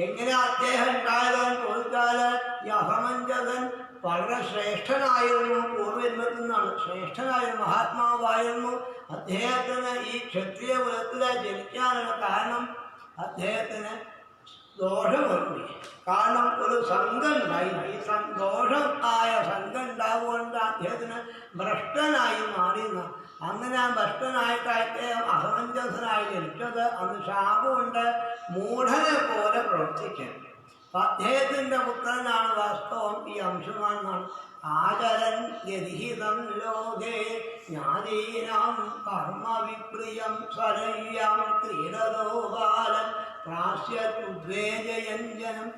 എങ്ങനെ അദ്ദേഹം ഉണ്ടായതെന്ന് ചോദിച്ചാൽ ഈ അസമഞ്ജസൻ വളരെ ശ്രേഷ്ഠനായിരുന്നു. പൂർവ്വജന്മത്തിൽ നിന്നാണ് ശ്രേഷ്ഠനായ മഹാത്മാവായിരുന്നു. അദ്ദേഹത്തിന് ഈ ക്ഷത്രിയ കുലത്തിൽ ജനിക്കാനുള്ള കാരണം അദ്ദേഹത്തിന് ദോഷമുണ്ട്. കാരണം ഒരു സംഘം ഉണ്ടായി. ഈ ദോഷം ആയ സംഘം ഉണ്ടാവുകൊണ്ട് അദ്ദേഹത്തിന് ഭ്രഷ്ടനായി മാറിയെന്ന്. അങ്ങനെ ആ ഭ്രഷ്ടനായിട്ട് അദ്ദേഹം അസമഞ്ജസനായി ജനിച്ചത് അന്ന് ശാപമുണ്ട്. മൂഢനെ പോലെ പ്രവർത്തിക്കാൻ അദ്ദേഹത്തിൻ്റെ പുത്രനാണ് വാസ്തവം ഈ അംശുമാൻ എന്നാണ്. ആചരൻ ഗതിഹിതം ലോകേ ജ്ഞാതീനാം കർമ്മവിപ്രിയം സ്വരയ്യാം ക്രീഡതോ ബാലൻ പ്രാശ്യദ്വേജയഞ്ജനം.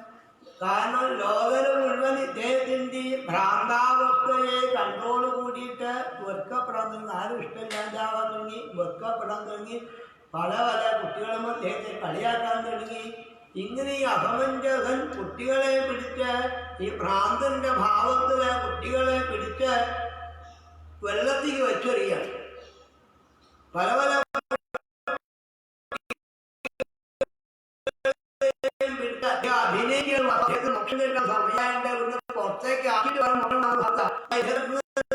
കാരണം ലോകര് മുഴുവൻ ഇദ്ദേഹത്തിൻ്റെ ഭ്രാന്താവസ്ഥയെ കണ്ടോട് കൂടിയിട്ട് വെറുക്കപ്പെടാൻ തുടങ്ങി. ആരും ഇഷ്ടമില്ലാതാവാൻ തുടങ്ങി, വെറുക്കപ്പെടാൻ തുടങ്ങി. പല പല കുട്ടികളും അദ്ദേഹത്തെ കളിയാക്കാൻ തുടങ്ങി. ഇങ്ങനെ ഈ അസമഞ്ജസൻ കുട്ടികളെ പിടിച്ച് ഈ ഭ്രാന്തന്റെ ഭാവത്തിലെ കുട്ടികളെ പിടിച്ച് വെള്ളത്തിക്ക് വെച്ചെറിയാണ്. പല പല അഭിനയിക്കാൻ മോക്ഷം കിട്ടാൻ സമയമായിട്ട് പുറത്തേക്ക് ആക്കിയിട്ട്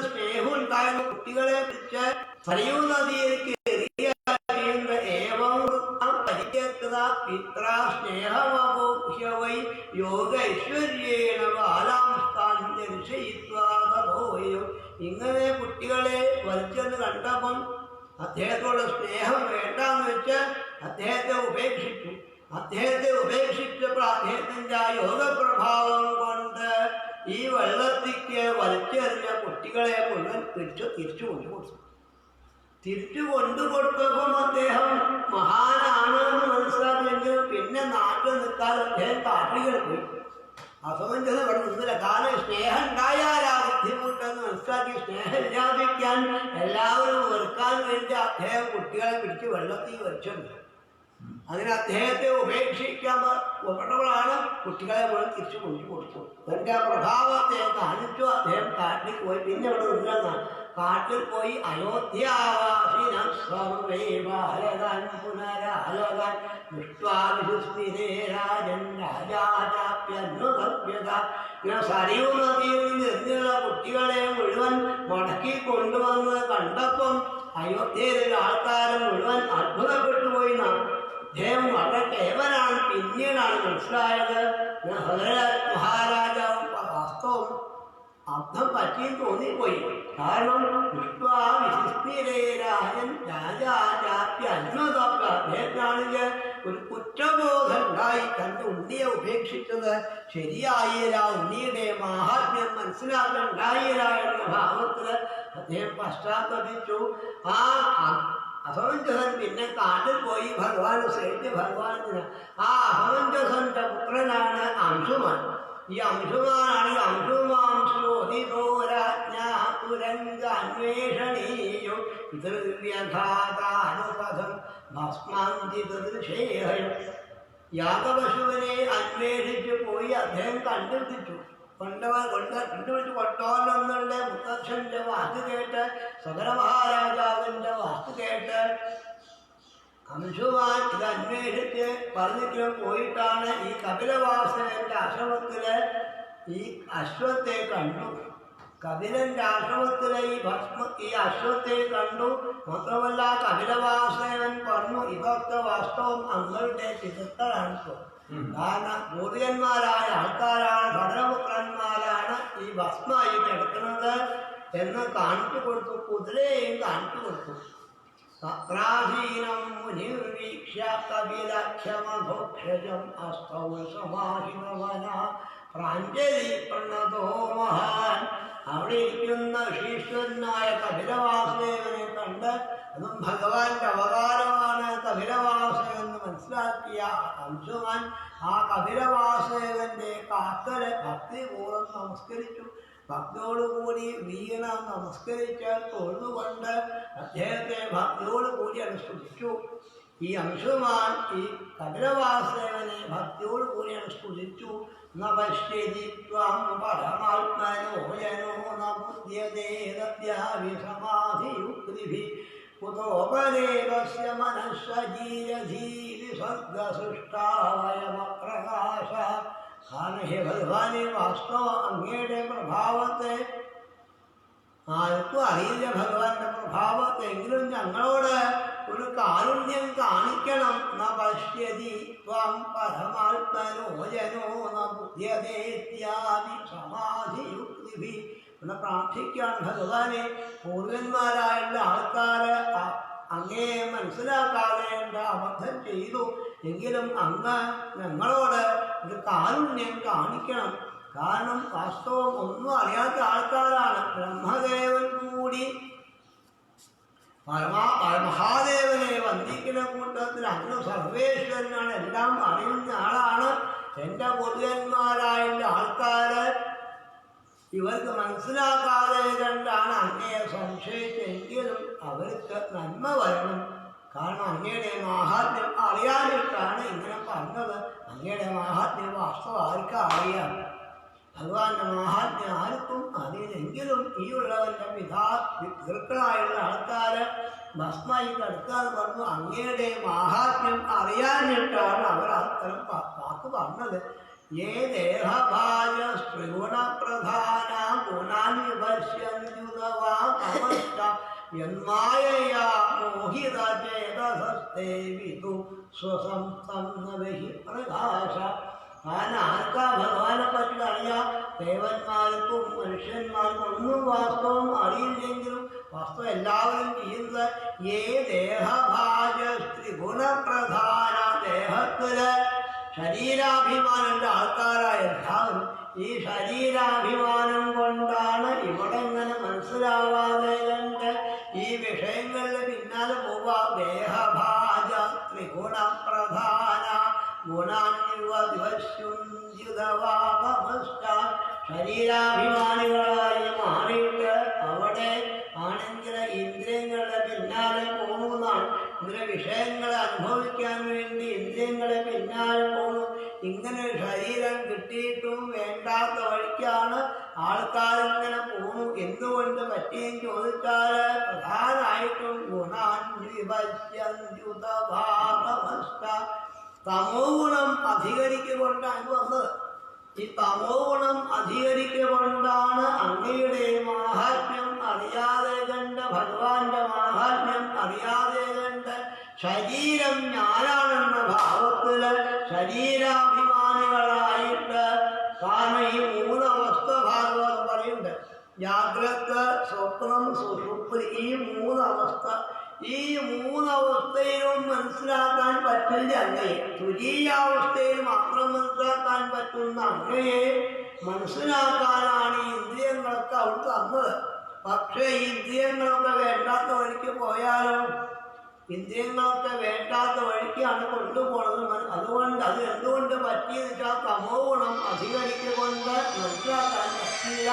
സ്നേഹം ഉണ്ടായിരുന്ന കുട്ടികളെ പിടിച്ച് സരയൂ നദിയിലേക്ക് പിത്ര സ്നേഹമോഹ്യവൈ യോഗൈശ്വര്യേണ ബാലാംസ്ഥാൻ ദർശയിത്വാതോയോ. ഇങ്ങനെ കുട്ടികളെ വലിച്ചെന്ന് കണ്ടപ്പം അദ്ദേഹത്തോട് സ്നേഹം വേണ്ടാന്ന് വെച്ച് അദ്ദേഹത്തെ ഉപേക്ഷിച്ചു. അദ്ദേഹത്തെ ഉപേക്ഷിച്ചപ്പോൾ അദ്ദേഹത്തിൻ്റെ ആ യോഗപ്രഭാവം കൊണ്ട് ഈ വെള്ളത്തിക്ക് വലിച്ചെറിഞ്ഞ കുട്ടികളെ മുഴുവൻ തിരിച്ചു കൊണ്ടുകൊടുത്തു. തിരിച്ചു കൊണ്ടുകൊടുത്തപ്പം അദ്ദേഹം മഹാനാണെന്ന് മനസ്സിലാക്കിയെങ്കിലും പിന്നെ നാട്ടിൽ നിൽക്കാതെ അദ്ദേഹം കാട്ടികൾ പോയി. അസമഞ്ജസ ഇവിടെ നിന്നില്ല. കാരണം സ്നേഹം ഉണ്ടായാലാ ബുദ്ധിമുട്ടെന്ന് മനസ്സിലാക്കി സ്നേഹം ഇല്ലാതിരിക്കാൻ എല്ലാവരും വെറുക്കാൻ വേണ്ടി അദ്ദേഹം കുട്ടികളെ പിടിച്ച് വെള്ളത്തിൽ വെച്ചിട്ടുണ്ട്. അതിന് അദ്ദേഹത്തെ ഉപേക്ഷിക്കാൻ പുറപ്പെട്ടവളാണ് കുട്ടികളെ മുഴുവൻ തിരിച്ചു കൊണ്ടുകൊടുത്തു. തൻ്റെ പ്രഭാവത്തെ കാണിച്ചു. അദ്ദേഹം കാട്ടിൽ പോയി. പിന്നെ ഇവിടെ നിന്നാണ് കാട്ടിൽ പോയി അയോധ്യാവാസിനം സർവേ ബാലകാൻ പുനരാലോകാൻ ദൃഷ്ട്വാവിശുസ്മിരേ രാജൻ രാജാചാപ്യന്വഭ്യത. ഇങ്ങനെ സരയൂ നദിയിൽ നിന്നുള്ള കുട്ടികളെ മുഴുവൻ മടക്കി കൊണ്ടുവന്ന് കണ്ടപ്പം അയോധ്യയിലെ ആൾക്കാർ മുഴുവൻ അത്ഭുതപ്പെട്ടു പോയി എന്നാണ്. അദ്ദേഹം വളരെ കേവനാണ്. പിന്നീടാണ് മനസ്സിലായത് മഹാരാജാവും വാസ്തവം അർത്ഥം പറ്റിയും തോന്നിപ്പോയി. കാരണം വിശിഷ്ടരാജൻ രാജാചാപ്യ അന്വതപ്യ അദ്ദേഹത്തിനാണെങ്കിൽ ഒരു കുറ്റബോധം ഉണ്ടായി. തൻ്റെ ഉണ്ണിയെ ഉപേക്ഷിച്ചത് ശരിയായില്ല, ഉണ്ണിയുടെ മാഹാത്മ്യം മനസ്സിലാക്കാൻ ഉണ്ടായില്ല എന്ന ഭാവത്തിൽ അദ്ദേഹം പശ്ചാത്തപിച്ചു. ആ അസമഞ്ജസൻ പിന്നെ കാട്ടിൽ പോയി ഭഗവാൻ സേവിച്ച് ഭഗവാനത്തിന്. ആ അസമഞ്ജസന്റെ പുത്രനാണ് അംശുമാൻ. ഈ അംശുമാനാണ് അംശുമാംശോദിതോ രാജ്ഞാതുരംഗാന്വേഷണീയോ പിതൃവ്യഘാതാനുപഥം ഭസ്മാന്തിതൃശേഹം. യാഗപശുവിനെ അന്വേഷിച്ച് പോയി അദ്ദേഹം കണ്ടുപിടിച്ചു. കണ്ടുപിടിച്ച് കൊണ്ടോലെന്നുള്ള മുത്തച്ഛൻ്റെ വാക്ക് കേട്ട് സകല മഹാരാജാവിൻ്റെ വാക്ക് കേട്ട് അംശുമാൻ ഇത് അന്വേഷിച്ച് പറഞ്ഞിട്ട് പോയിട്ടാണ് ഈ കപിലവാസന്റെ ആശ്രമത്തില് ഈ അശ്വത്തെ കണ്ടു. കപിലന്റെ ആശ്രമത്തിലെ ഈ അശ്വത്തെ കണ്ടു. മാത്രമല്ല കപിലവാസവൻ പറഞ്ഞു, ഇതൊക്കെ വാസ്തവം അങ്ങളുടെ പിതൃക്കളാണ്. കാരണം പൂർവ്വന്മാരായ ആൾക്കാരാണ്, ഭദ്രപുത്രന്മാരാണ് ഈ ഭസ്മായി കിടക്കുന്നത് എന്ന് കാണിച്ചു കൊടുത്തു. കുതിരയെയും കാണിച്ചു കൊടുത്തു. പ്രാചീനം മുനിർവീക്ഷ്യ കപിലക്ഷമഭോക്ഷജം അസ്തൗ സമാഹിമവന പ്രാഞ്ജലി പ്രണതോ മഹാൻ. അവിടെ ഇരിക്കുന്ന ശീശ്വരനായ കപിലവാസുദേവനെ കണ്ട് അതും ഭഗവാന്റെ അവതാരമാണ് കപിലവാസുദേവൻ മനസ്സിലാക്കിയ അംശുമാൻ ആ കപിലവാസുദേവന്റെ കാക്കല് ഭക്തിപൂർവ്വം നമസ്കരിച്ചു. ഭക്തിയോടുകൂടി വീണ നമസ്കരിച്ച് തൊഴുതുകൊണ്ട് അദ്ദേഹത്തെ ഭക്തിയോടുകൂടി അനുസ്തുതിച്ചു. ഈ അംശുമാൻ ഈ കപിലവാസുദേവനെ ഭക്തിയോടുകൂടി അനുസ്തുതിച്ചു. ന പശ്യതി ത്വം പരമാത്മനോ ജനോ ന ബുദ്ധ്യതേ തദ്യാവിസമാധിയുക്തിഭിः കുതോപരേവസ്യ മനഃസജീരധീവിസർഗസൃഷ്ടാവയമപ്രകാശ. കാരണം ഹേ ഭഗവാനെ, വാസ്തവം അങ്ങയുടെ പ്രഭാവത്തെ ആർക്കും അറിയില്ല. ഭഗവാന്റെ പ്രഭാവത്തെ എങ്കിലും ഞങ്ങളോട് ഒരു കാരുണ്യം കാണിക്കണം. ന പശ്യതി ത്വം പരമാത്മനോ ജനോ ന ബുദ്ധ്യതേത്യാദി സമാധിയുക്തിഭിः. ഇവിടെ പ്രാർത്ഥിക്കുകയാണ് ഭഗവാനെ, പൂർവന്മാരായുള്ള ആൾക്കാര് അങ്ങേ മനസ്സിലാക്കാതെ എൻ്റെ അബദ്ധം ചെയ്തു എങ്കിലും അങ്ങ് ഞങ്ങളോട് ഒരു കാരുണ്യം കാണിക്കണം. കാരണം വാസ്തവം ഒന്നും അറിയാത്ത ആൾക്കാരാണ്. ബ്രഹ്മദേവൻ കൂടി മഹാദേവനെ വന്ദിക്കുന്ന കൂട്ടത്തിൽ അങ്ങ് സർവേശ്വരനാണ്, എല്ലാം അറിയുന്ന ആളാണ്. എൻ്റെ പൊതുവന്മാരായുള്ള ആൾക്കാര് ഇവർക്ക് മനസ്സിലാക്കാതെ കണ്ടാണ് അങ്ങയെ സംശയിച്ചെങ്കിലും അവർക്ക് നന്മ വരണം. കാരണം അങ്ങയുടെ മാഹാത്മ്യം അറിയാനിട്ടാണ് ഇങ്ങനെ പറഞ്ഞത്. അങ്ങയുടെ മാഹാത്മ്യം വാസ്തവം ആർക്കും അറിയാം. ഭഗവാന്റെ മാഹാത്മ്യം ആർക്കും അറിയില്ലെങ്കിലും ഈ ഉള്ളവൻ്റെ പിതൃക്കളായുള്ള ആൾക്കാര് ഭസ്മായി കടക്കാതെ പറഞ്ഞു. അങ്ങയുടെ മാഹാത്മ്യം അറിയാനിട്ടാണ് അവർ അത്തരം വാക്ക് പറഞ്ഞത്. യേ ദേഹഭാജസ്ത്രിഗുണപ്രധാന ഗുണാനിപശ്യന്യുതവാമഷ്ട യന്മായയാ മോഹിതചേതസസ്തേ വിദു സ്വസംസ്ഥം നവഹി പ്രകാശ. കാരണം ആർക്കാ ഭഗവാനെ പറ്റി അറിയാം? ദേവന്മാർക്കും മനുഷ്യന്മാർക്കും ഒന്നും വാസ്തവം അറിയില്ലെങ്കിലും വാസ്തവം എല്ലാവരും ചെയ്യുന്നത് ഏ ദേഹഭാജസ്ത്രിഗുണപ്രധാന, ദേഹത്തില് ശരീരാഭിമാനന്റെ ആൾക്കാരായ എല്ലാവരും ഈ ശരീരാഭിമാനം കൊണ്ടാണ് ഇവിടെ ഇങ്ങനെ മനസ്സിലാവാതെ കണ്ട് ഈ വിഷയങ്ങളുടെ പിന്നാലെ പോവാ. ദേഹഭാജ ത്രിഗുണപ്രധാന ഗുണാന്യുവദ്വശ്യുഞ്ജിതവാമഷ്ട. ശരീരാഭിമാനികളായി മാറിയിട്ട് അവിടെ ആണെങ്കിൽ ഇന്ദ്രിയങ്ങളുടെ പിന്നാലെ പോകുന്നതാണ്. ഇങ്ങനെ വിഷയങ്ങളെ അനുഭവിക്കാൻ വേണ്ടി ഇന്ദ്രിയങ്ങളെ പിന്നാലെ പോകുന്നു. ഇങ്ങനെ ശരീരം കിട്ടിയിട്ടും വേണ്ടാത്ത വഴിക്കാണ് ആൾക്കാരിങ്ങനെ പോകുന്നു. എന്തുകൊണ്ട് പറ്റിയെന്ന് ചോദിച്ചാൽ പ്രധാനമായിട്ടും ഗുണാന്യുപശ്യന്യുതഭാഗമഷ്ട, തമോ ഗുണം അധികരിക്കൊണ്ടാണ് വന്നത്. ഈ തമോ ഗുണം അധികരിക്കൊണ്ടാണ് അങ്ങയുടെ മാഹാത്മ്യം അറിയാതെ കണ്ട്, ഭഗവാന്റെ മാഹാത്മ്യം അറിയാതെ കണ്ട് ശരീരം ഞാനാണെന്ന ഭാവത്തില് ശരീരാഭിമാനികളായിട്ട്. കാരണം ഈ മൂന്നവസ്ഥ ഭാഗവതം പറയുന്നുണ്ട്. ജാഗ്രത, സ്വപ്നം, സുഷുപ്തി, ഈ മൂന്നവസ്ഥ. ഈ മൂന്നവസ്ഥയിലും മനസ്സിലാക്കാൻ പറ്റില്ല അങ്ങയെ. തുരീയാവസ്ഥയിൽ മാത്രം മനസ്സിലാക്കാൻ പറ്റുന്ന അങ്ങയെ മനസ്സിലാക്കാനാണ് ഈ ഇന്ദ്രിയങ്ങളൊക്കെ അവിടെ തന്നത്. പക്ഷേ ഈ ഇന്ദ്രിയങ്ങളൊക്കെ വേണ്ടാത്ത വഴിക്ക് പോയാലോ? ഇന്ദ്രിയങ്ങളൊക്കെ വേണ്ടാത്ത വഴിക്കാണ് കൊണ്ടുപോകുന്നത്. അതുകൊണ്ട് അത് എന്തുകൊണ്ട് പറ്റിയെന്ന് വെച്ചാൽ തമോ ഗുണം അധികരിക്കൊണ്ട് മനസ്സിലാക്കാൻ പറ്റില്ല.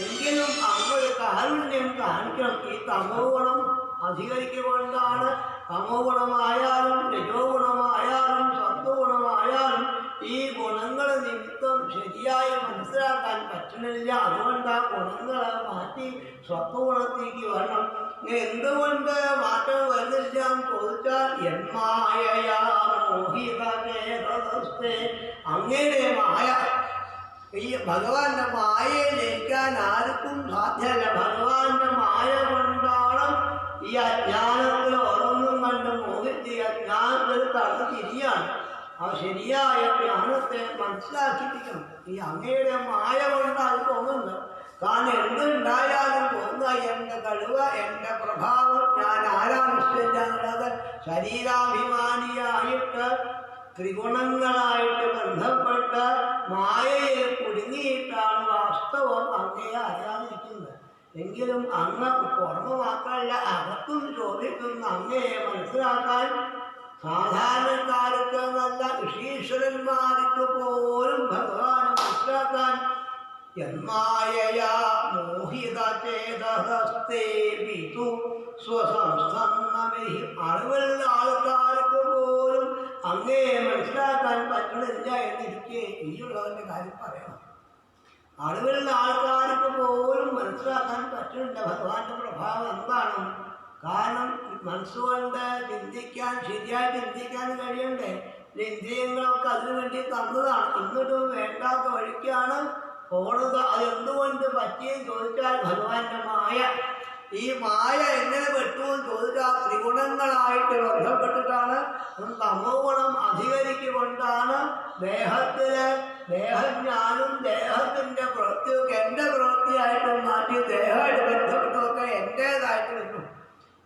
എങ്കിലും അങ്ങൊരു കാരുണ്യം കാണിക്കണം. ഈ തമോ ഗുണം അധികരിക്കൊണ്ടാണ്. തമോ ഗുണമായാലും രജോ ഗുണമായാലും സത്വഗുണമായാലും ഈ ഗുണങ്ങൾ നിമിത്തം ശരിയായി മനസ്സിലാക്കാൻ പറ്റുന്നില്ല. അതുകൊണ്ട് ആ ഗുണങ്ങളെ മാറ്റി സത്വഗുണത്തേക്ക് വരണം. എന്തുകൊണ്ട് മാറ്റം വരുന്നില്ല എന്ന് ചോദിച്ചാൽ യന്മായയാ മോഹിതചേതസസ്തേ, അങ്ങയുടെ മായ. ഈ ഭഗവാന്റെ മായയെ ജയിക്കാൻ ആർക്കും സാധ്യമല്ല. ഭഗവാന്റെ മായ കൊണ്ടാണ് ഈ അജ്ഞാനത്തിൽ ഓരോന്നും കണ്ട് മോഹിച്ച് അജ്ഞാനത്തിൽ തടഞ്ഞു തിരിയാണ്. ആ ശരിയായ ജ്ഞാനത്തെ മനസ്സിലാക്കിപ്പിക്കണം. ഈ അങ്ങയുടെ മായ കൊണ്ടാണ് തോന്നുന്നത്. കാരണം എന്തുണ്ടായാലും തോന്നുക എൻ്റെ കഴിവ്, എൻ്റെ പ്രഭാവം, ഞാൻ ആരാണിഷ്ടമില്ല എന്നുള്ളത് ശരീരാഭിമാനിയായിട്ട് ത്രിഗുണങ്ങളായിട്ട് ബന്ധപ്പെട്ട് മായയെ കുടുങ്ങിയിട്ടാണ് വാസ്തവം അങ്ങയെ അറിയാതിരിക്കുന്നത്. എങ്കിലും അങ്ങ് പുറമെ മാത്രമല്ല അകത്തും ചോദിക്കുന്ന അങ്ങയെ മനസ്സിലാക്കാൻ സാധാരണക്കാർക്ക് നല്ല ഋഷീശ്വരന്മാർക്ക് പോലും ഭഗവാനെ മനസ്സിലാക്കാൻ യന്മായയാ മോഹിതചേതസസ്തേ വിതു സ്വസംസന്നമിഹി. അറിവുള്ള ആൾക്കാർക്ക് പോലും അങ്ങേ മനസ്സിലാക്കാൻ പറ്റണില്ല എന്നിരിക്കെ ഇനിയുള്ളവന്റെ കാര്യം പറയണം. അറിവുള്ള ആൾക്കാർക്ക് പോലും മനസ്സിലാക്കാൻ പറ്റുന്നില്ല ഭഗവാന്റെ പ്രഭാവം എന്താണ്. കാരണം മനസ്സുകൊണ്ട് ചിന്തിക്കാൻ, ശരിയായി ചിന്തിക്കാൻ കഴിയണ്ടേ. ഇന്ദ്രിയങ്ങളൊക്കെ അതിനു വേണ്ടി തന്നതാണ്. എന്നിട്ടും വേണ്ടാത്ത വഴിക്കാണ് പോണത്. അതെന്തുകൊണ്ട് പറ്റിയെന്ന് ചോദിച്ചാൽ ഭഗവാന്റെ മായ. ഈ മായ എങ്ങനെ പെട്ടു എന്ന് ചോദിച്ചാൽ ത്രിഗുണങ്ങളായിട്ട് ബന്ധപ്പെട്ടിട്ടാണ്. തമോ ഗുണം അധികരിക്കൊണ്ടാണ് ദേഹത്തില് ദേഹം ഞാനും ദേഹത്തിന്റെ പ്രവൃത്തിയൊക്കെ എൻ്റെ പ്രവൃത്തിയായിട്ട് മാറ്റി ദേഹമായിട്ട് ബന്ധപ്പെട്ടതൊക്കെ എൻ്റേതായിട്ട് വരുന്നു.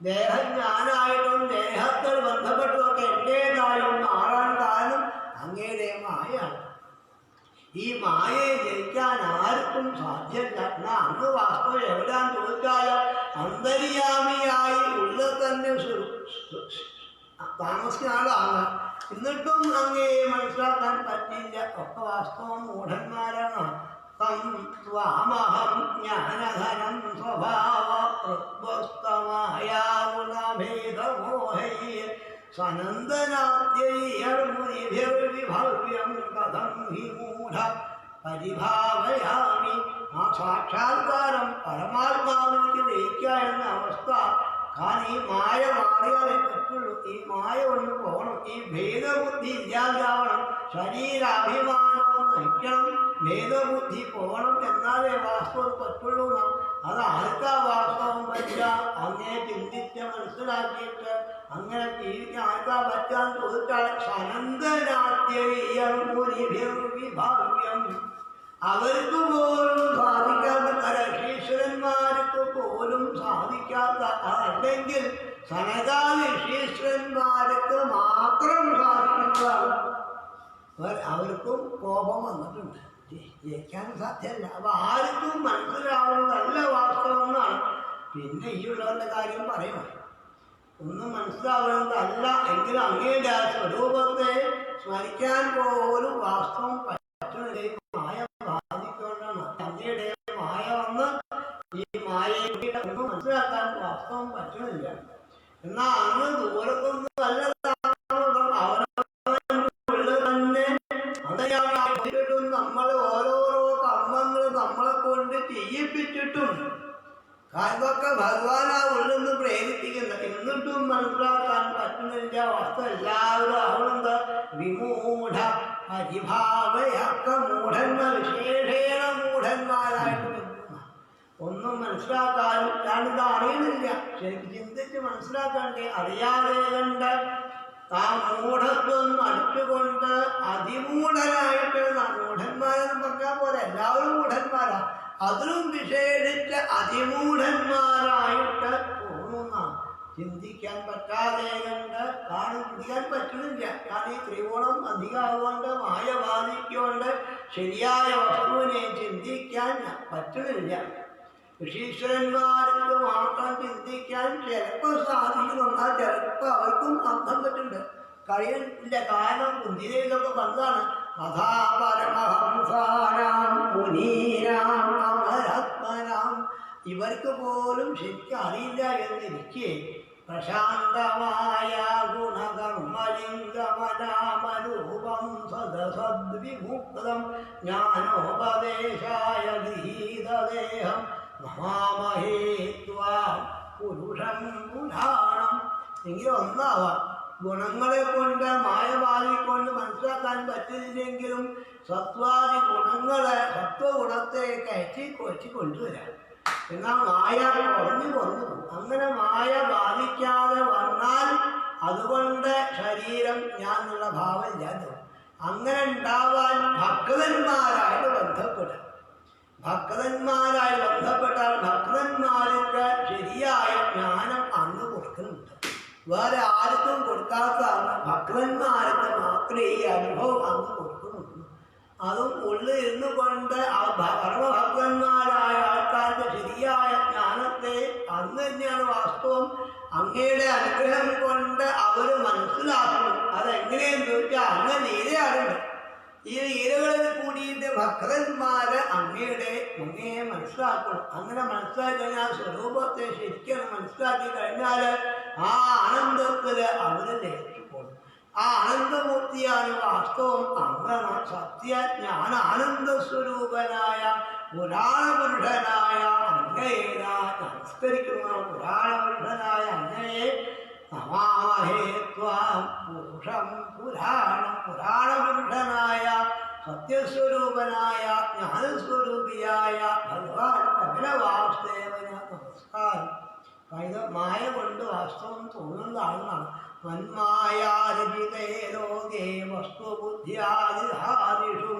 ദേഹം ഞാനായിട്ടും ദേഹത്തിൽ ബന്ധപ്പെട്ടതൊക്കെ എൻ്റേതായും മാറാൻ കാരണം അങ്ങയുടെ മായയാണ്. ഈ മായയെ ജയിക്കാൻ ആർക്കും സാധ്യമല്ല. എന്നാൽ അങ്ങ് വാസ്തവം എവിടെയാന്ന് ചോദിച്ചാൽ അന്തര്യാമിയായി ഉള്ളിൽ തന്നെ താമസിക്കുന്ന ആളാണ്. എന്നിട്ടും അങ്ങേ മനസ്സിലാക്കാൻ പറ്റില്ല. ഒക്കെ വാസ്തവം മൂഢന്മാരാണ്. തം സ്വാമഹം ജ്ഞാനധനം സ്വഭാവ പ്രത്വസ്തമായാഗുണഭേദമോഹൈ സനന്ദനാദ്യൈർമുനിഭിർവിഭവ്യം കഥം ഹി മൂഢ പരിഭാവയാമി. ആ സാക്ഷാത്കാരം പരമാത്മാവിലേക്ക് ലയിക്കുക എന്ന അവസ്ഥ. കാരണം ഈ മായ മാറിയാലേ പറ്റുള്ളൂ. ഈ മായ ഒന്ന് പോകണം. ഈ ഭേദബുദ്ധി ഇല്ലാതാവണം. ശരീരാഭിമാനം നയിക്കണം. ഭേദബുദ്ധി പോകണം. എന്നാലേ വാസ്തവം പറ്റുള്ളൂ. അത് ആർക്കാ വാസ്തവം പറ്റുക? അങ്ങേ ചിന്തിച്ച് മനസ്സിലാക്കിയിട്ട് അങ്ങനെ ജീവിക്കാൻ ആർക്കാ പറ്റാൻ ചോദിച്ചാൽ സനന്ദനാദ്യവിഭാവ്യം. അവർക്ക് പോലും സാധിക്കാത്ത ഋഷീശ്വരന്മാർക്ക് പോലും സാധിക്കാത്ത, അതല്ലെങ്കിൽ സനകാദിഷീശ്വരന്മാർക്ക് മാത്രം സാധിക്കുന്നതാണ്. അവർക്കും കോപം വന്നിട്ടുണ്ട്. ജയിക്കാൻ സാധ്യമല്ല. അപ്പൊ ആർക്കും മനസ്സിലാവുന്നതല്ല വാസ്തവം എന്നാണ്. പിന്നെ ഈ ഉള്ളവരുടെ കാര്യം പറയണം. ഒന്നും മനസ്സിലാവുന്നതല്ല എങ്കിലും അങ്ങയുടെ ആ സ്വരൂപത്തെ സ്മരിക്കാൻ പോലും വാസ്തവം പറ്റുന്നില്ല. മായ ബാധിക്കൊണ്ടാണ്. അങ്ങയുടെ മായ വന്ന് ഈ മായയെ ഒന്നും മനസ്സിലാക്കാൻ വാസ്തവം പറ്റുന്നില്ല. എന്നാൽ അങ്ങ് ദൂരത്തൊന്നും നല്ല നമ്മൾ ഓരോരോ കർമ്മങ്ങൾ നമ്മളെ കൊണ്ട് ചെയ്യിപ്പിച്ചിട്ടും അതൊക്കെ ഭഗവാനാ ഉള്ളെന്ന് പ്രേരിപ്പിക്കുന്നത്. എന്നിട്ടും മനസ്സിലാക്കാൻ പറ്റുന്നില്ല. വസ്തു എല്ലാവരും അവളെന്താ വിമൂഢ പരിഭാവയൊക്കെ മൂഢന്മാർ, വിശേഷേണ മൂഢന്മാരായിട്ട് വരുന്ന ഒന്നും മനസ്സിലാക്കാൻ ഞാനിത് അറിയണില്ല. ശരിക്കും ചിന്തിച്ച് മനസ്സിലാക്കണ്ടേ. അറിയാതെ കണ്ട് താൻ മൂഢത്വം അടിച്ചുകൊണ്ട് അതിമൂഢനായിട്ട് മൂഢന്മാരെന്ന് പറഞ്ഞാൽ പോലെ എല്ലാവരും മൂഢന്മാരാ. അതിലും വിശേഷിച്ച് അതിമൂഢന്മാരായിട്ട് തോന്നുന്ന ചിന്തിക്കാൻ പറ്റാതെ കണ്ട് കാരണം ചിന്തിക്കാൻ പറ്റുന്നില്ല. കാരണം ഈ ത്രികോണം അധികമാകൊണ്ട് മായ ബാധിക്കൊണ്ട് ശരിയായ വസ്തുവിനെ ചിന്തിക്കാൻ പറ്റുന്നില്ല. ഋഷീശ്വരന്മാർക്ക് മാത്രം ചിന്തിക്കാൻ ചിലപ്പോൾ സാധിക്കുന്നുണ്ടാൽ ചിലപ്പോൾ അവർക്കും അർത്ഥം പറ്റുന്നുണ്ട്. കഴിയില്ല. കാരണം കുന്തിരയിലൊക്കെ വന്നതാണ്. കഥാ പരമഹംസാനാം മുനീനാം അമരാത്മനാം. ഇവർക്ക് പോലും ശരിക്കും അറിയില്ല എന്നിരിക്കെ പ്രശാന്തമായ ഗുണകർമ്മലിംഗമനാമരൂപം സദസദ്വിമുക്തം ജ്ഞാനോപദേശായ ഗൃഹീതദേഹം മഹാമഹേ ത്വാം പുരുഷം പുരാണം. എങ്കിലും ഒന്നാവാം. ഗുണങ്ങളെ കൊണ്ട് മായ ബാധിക്കൊണ്ട് മനസ്സിലാക്കാൻ പറ്റില്ലെങ്കിലും സത്വാദി ഗുണങ്ങളെ സത്വഗുണത്തെ കയറ്റി കൊച്ചി കൊണ്ടുവരാം. എന്നാൽ മായ കുറഞ്ഞു കുറഞ്ഞു. അങ്ങനെ മായ ബാധിക്കാതെ വന്നാൽ അതുകൊണ്ട് ശരീരം ഞാൻ എന്നുള്ള ഭാവം ഇല്ലാതെ അങ്ങനെ ഉണ്ടാവാൻ ഭക്തന്മാരായിട്ട് ബന്ധപ്പെടും. ഭക്തന്മാരായി ബന്ധപ്പെട്ടാൽ ഭക്തന്മാർക്ക് ശരിയായ ജ്ഞാനം അന്ന് കൊടുക്കുന്നുണ്ട്. വേറെ ആർക്കും കൊടുക്കാത്ത ഭക്തന്മാർക്ക് മാത്രമേ ഈ അനുഭവം അന്ന് കൊടുക്കുന്നുള്ളൂ. അതും ഉള്ളിൽ ഇരുന്നു കൊണ്ട് പരമഭക്തന്മാരായ ആൾക്കാർക്ക് ശരിയായ ജ്ഞാനത്തെ അന്ന് തന്നെയാണ് വാസ്തവം. അങ്ങയുടെ അനുഗ്രഹം കൊണ്ട് അവർ മനസ്സിലാക്കണം. അതെങ്ങനെയെന്ന് ചോദിച്ചാൽ അങ്ങ് ലീലയാറുണ്ട്. ഈ ലീലകളിൽ കൂടിയിട്ട് ഭക്തന്മാര് അങ്ങയെ മനസ്സിലാക്കണം. അങ്ങനെ മനസ്സിലാക്കി കഴിഞ്ഞാൽ സ്വരൂപത്തെ ശരിക്കും മനസ്സിലാക്കി കഴിഞ്ഞാൽ ആ ആനന്ദത്തില് അവര് ലയിച്ചുപോകും. ആ ആനന്ദമൂർത്തിയാണ് വാസ്തവം. അങ്ങനെ സത്യജ്ഞാന ആനന്ദ സ്വരൂപനായ പുരാണപുരുഷനായ അങ്ങയെ നമസ്കരിക്കുന്ന പുരാണപുരുഷനായ അങ്ങയെ നമാമഹേ ത്വാം പുരുഷം പുരാണപുരുഷനായ സത്യസ്വരൂപനായ ജ്ഞാനസ്വരൂപിയായ ഭഗവാൻ കപിലവാസുദേവന് നമസ്കാരം. ഇത് മായ കൊണ്ട് വാസ്തവം തോന്നുന്നതാണെന്നാണ്. മന്മായാരിതേ ലോകേ വസ്തുബുദ്ധ്യാദിഹാദിഷു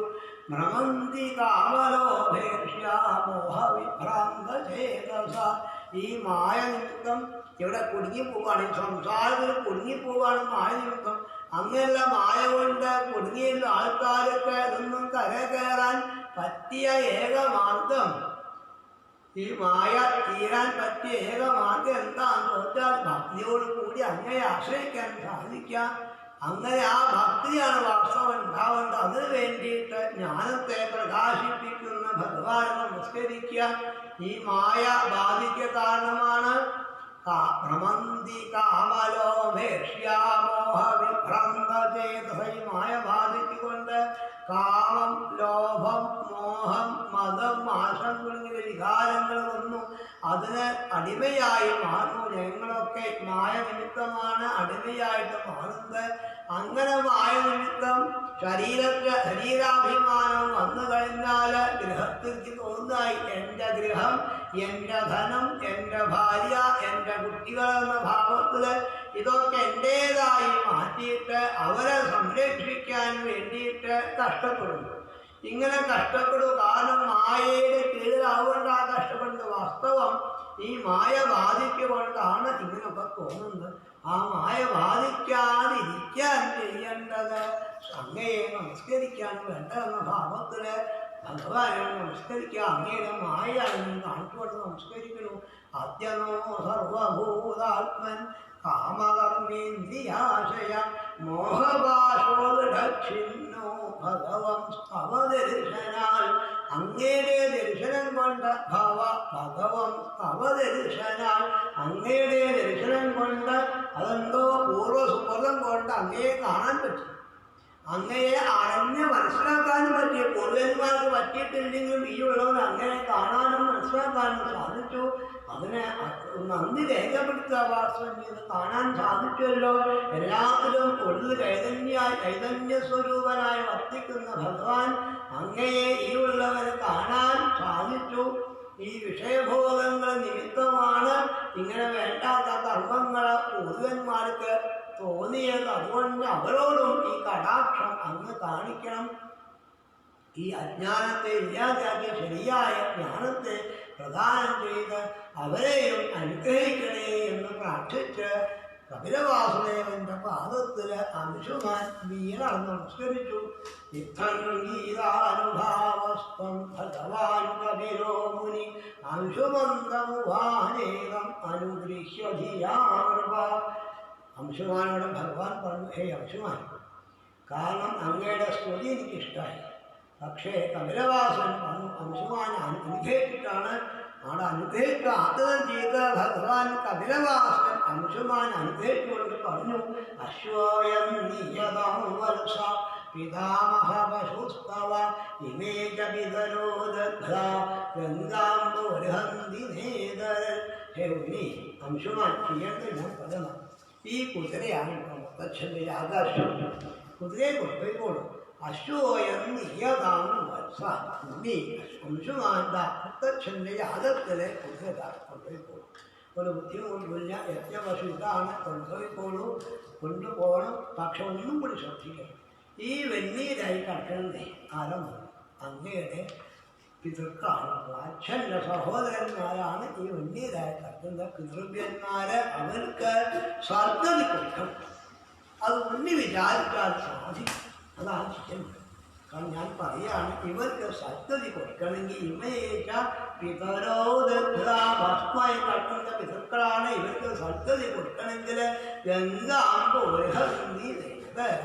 ഭ്രമന്തി കാമലോഭേഷ്യാമോഹവിഭ്രാന്തചേതസ. ഈ മായ നിമിത്തം ഇവിടെ കുടുങ്ങിപ്പോവാണ്, സംസാരത്തിൽ കുടുങ്ങിപ്പോവാണ് മായ നിമിത്തം. അങ്ങനെയുള്ള മായ കൊണ്ട് കുടുങ്ങിയുള്ള ആൾക്കാരൊക്കെ ഇതൊന്നും കരകയറാൻ പറ്റിയ ഏക മാർഗം, ഈ മായ തീരാൻ പറ്റിയ ഏക മാർഗം എന്താണെന്ന് വെച്ചാൽ ഭക്തിയോട് കൂടി അങ്ങയെ ആശ്രയിക്കാൻ സാധിക്കാം. അങ്ങനെ ആ ഭക്തിയാണ് വാസ്തവം ഉണ്ടാവേണ്ടത്. അതിനു വേണ്ടിയിട്ട് ജ്ഞാനത്തെ പ്രകാശിപ്പിക്കുന്ന ഭഗവാനെ നമസ്കരിക്കുക. ഈ മായ ബാധിക്ക കാരണമാണ് ഭ്രമന്തി കാമലോഭേഷ്യാമോഹവിഭ്രാന്തചേതസ. ഈ മായ ബാധിച്ചുകൊണ്ട് കാമം, ലോഭം, മോഹം, മതം, ആശം തുടങ്ങിയ വികാരങ്ങൾ വന്നു അതിന് അടിമയായി മാറുന്നു. ഞങ്ങളൊക്കെ മായ നിമിത്തമാണ് അടിമയായിട്ട് മാറുന്നത്. അങ്ങനെ മായ നിമിത്തം ശരീരാഭിമാനം വന്നു കഴിഞ്ഞാൽ ഗൃഹത്തിലേക്ക് തോന്നായി എൻ്റെ ഗൃഹം, എൻ്റെ ധനം, എൻ്റെ ഭാര്യ, എൻ്റെ കുട്ടികൾ എന്ന ഭാവത്തില് ഇതൊക്കെ എൻ്റേതായി മാറ്റിയിട്ട് അവരെ സംരക്ഷിക്കാൻ വേണ്ടിയിട്ട് കഷ്ടപ്പെടുന്നു. ഇങ്ങനെ കഷ്ടപ്പെടും. കാരണം മായയുടെ കീഴിലാവേണ്ട ആ കഷ്ടപ്പെടുന്നത് വാസ്തവം ഈ മായ ബാധിക്കുകൊണ്ടാണ് ഇങ്ങനെയൊക്കെ തോന്നുന്നത്. ആ മായ ബാധിക്കാതിരിക്കാൻ ചെയ്യേണ്ടത് അങ്ങയെ നമസ്കരിക്കാൻ വേണ്ടതെന്ന ഭാവത്തില് ഭഗവാനെ നമസ്കരിക്കുക. അങ്ങയുടെ മായയാണെന്ന് കാണിച്ചുകൊണ്ട് നമസ്കരിക്കുന്നു. അദ്യനോ സർവഭൂതാത്മൻ കാമകർമ്മേന്ദ്രിയാശയ മോഹപാശോദക്ഷിന്നോ ഭഗവം സ്തവദർശനാൽ. അങ്ങയുടെ ദർശനം കൊണ്ട് ഭഗവം സ്തവദർശനാൽ. അങ്ങയുടെ ദർശനം കൊണ്ട് അതെന്തോ പൂർവ്വസുഹൃതം കൊണ്ട് അങ്ങയെ കാണാൻ പറ്റും. അങ്ങയെ അറിഞ്ഞ് മനസ്സിലാക്കാനും പറ്റിയ പൂർവന്മാർക്ക് പറ്റിയിട്ടില്ലെങ്കിലും ഈ ഉള്ളവർ അങ്ങനെ കാണാനും മനസ്സിലാക്കാനും സാധിച്ചു. അതിനെ നന്ദി രേഖപ്പെടുത്തുക. വാസ്തവം ചെയ്ത് കാണാൻ സാധിച്ചുവല്ലോ. എല്ലാത്തിലും ഉള്ളിൽ ചൈതന്യ സ്വരൂപനായി വർത്തിക്കുന്ന ഭഗവാൻ അങ്ങയെ ഈ ഉള്ളവരെ കാണാൻ സാധിച്ചു. ഈ വിഷയഭോഗങ്ങൾ നിമിത്തമാണ് ഇങ്ങനെ വേണ്ടാത്ത കർമ്മങ്ങൾ പൂർവന്മാർക്ക് തോന്നിയത്. അതുകൊണ്ട് അവരോടും ഈ കടാക്ഷം അങ്ങ് കാണിക്കണം. ഈ അജ്ഞാനത്തെ ഇല്ലാതാക്കി ശരിയായ ജ്ഞാനത്തെ പ്രദാനം ചെയ്ത് അവരെയും അനുഗ്രഹിക്കണേ എന്ന് പ്രാർത്ഥിച്ച് കപിലവാസുദേവന്റെ പാദത്തില് അംശുമാൻ വീണർന്ന് നമസ്കരിച്ചു. ഇത്തം ഗീതാനുഭാവസ്തം ഭഗവാൻ കപിലോ മുനി അംശുമന്തമുവാനേകം അനുഗൃഹ്യ ധിയാമൃപ. അംശുമാനോട് ഭഗവാൻ പറഞ്ഞു, ഹേ അംശുമാൻ, കാരണം അങ്ങയുടെ സ്തുതി എനിക്കിഷ്ടമായി. പക്ഷേ കപിലവാസൻ അംശുമാൻ അനുഗ്രഹിച്ചിട്ടാണ് അവിടെ അനുഗ്രഹിക്കുക. ആഗ്രഹം ചെയ്ത ഭഗവാൻ കപിലവാസൻ അംശുമാൻ അനുഗ്രഹിച്ചുകൊണ്ട് പറഞ്ഞു, അശ്വയം നിയതം വത്സ പിതാമഹ പശുസ്തവ ഇമേ ച പിതരോ ദഗ്ധ ഗംഗാംബോർഹന്തി നേതര. ഹേ ഉണ്ണി, അംശുമാൻ ചെയ്യേണ്ടത് ഞാൻ പദമാണ്. ഈ കുതിരയാണ് മുത്തച്ഛൻ്റെ ആകാശം. കുതിരയെ കൊണ്ടുപോയിക്കോളും. അശ്വയം നിയതാന്ന് വത്സ. ഉണ്ണി അംശുമാന്റെ മുത്തച്ഛൻ്റെ യാഗത്തിലെ കുതിര കൊണ്ടുപോയിക്കോളും. ഒരു ബുദ്ധിമുട്ടില്ല. യജ്ഞപശു ഇതാണ്, കൊണ്ടുപോയിക്കോളൂ, കൊണ്ടുപോകണം. പക്ഷെ ഒന്നും കൂടി ശ്രദ്ധിക്കണം. ഈ വെണ്ണീരായി കിടക്കുന്നത് ആരംഭം അങ്ങയുടെ പിതൃക്കളാണ്. അച്ഛൻ്റെ സഹോദരന്മാരാണ് ഈ വെണ്ണീരായി കിടക്കുന്ന പിതൃവ്യന്മാര്. അവർക്ക് സ്വർഗ്ഗതി കൊടുക്കണം. അത് ഉണ്ണി വിചാരിച്ചാൽ സാധിക്കും. അതാണ് ചെയ്യുന്നത്. കാരണം ഞാൻ പറയുകയാണ്, ഇവർക്ക് സദ്ഗതി കൊടുക്കണമെങ്കിൽ ഇമയേച്ച പിതരോദായി കിടക്കുന്ന പിതൃക്കളാണ്. ഇവർക്ക് സദ്ഗതി കൊടുക്കണമെങ്കിൽ ഗംഗാംബോർഹന്തി നേതര.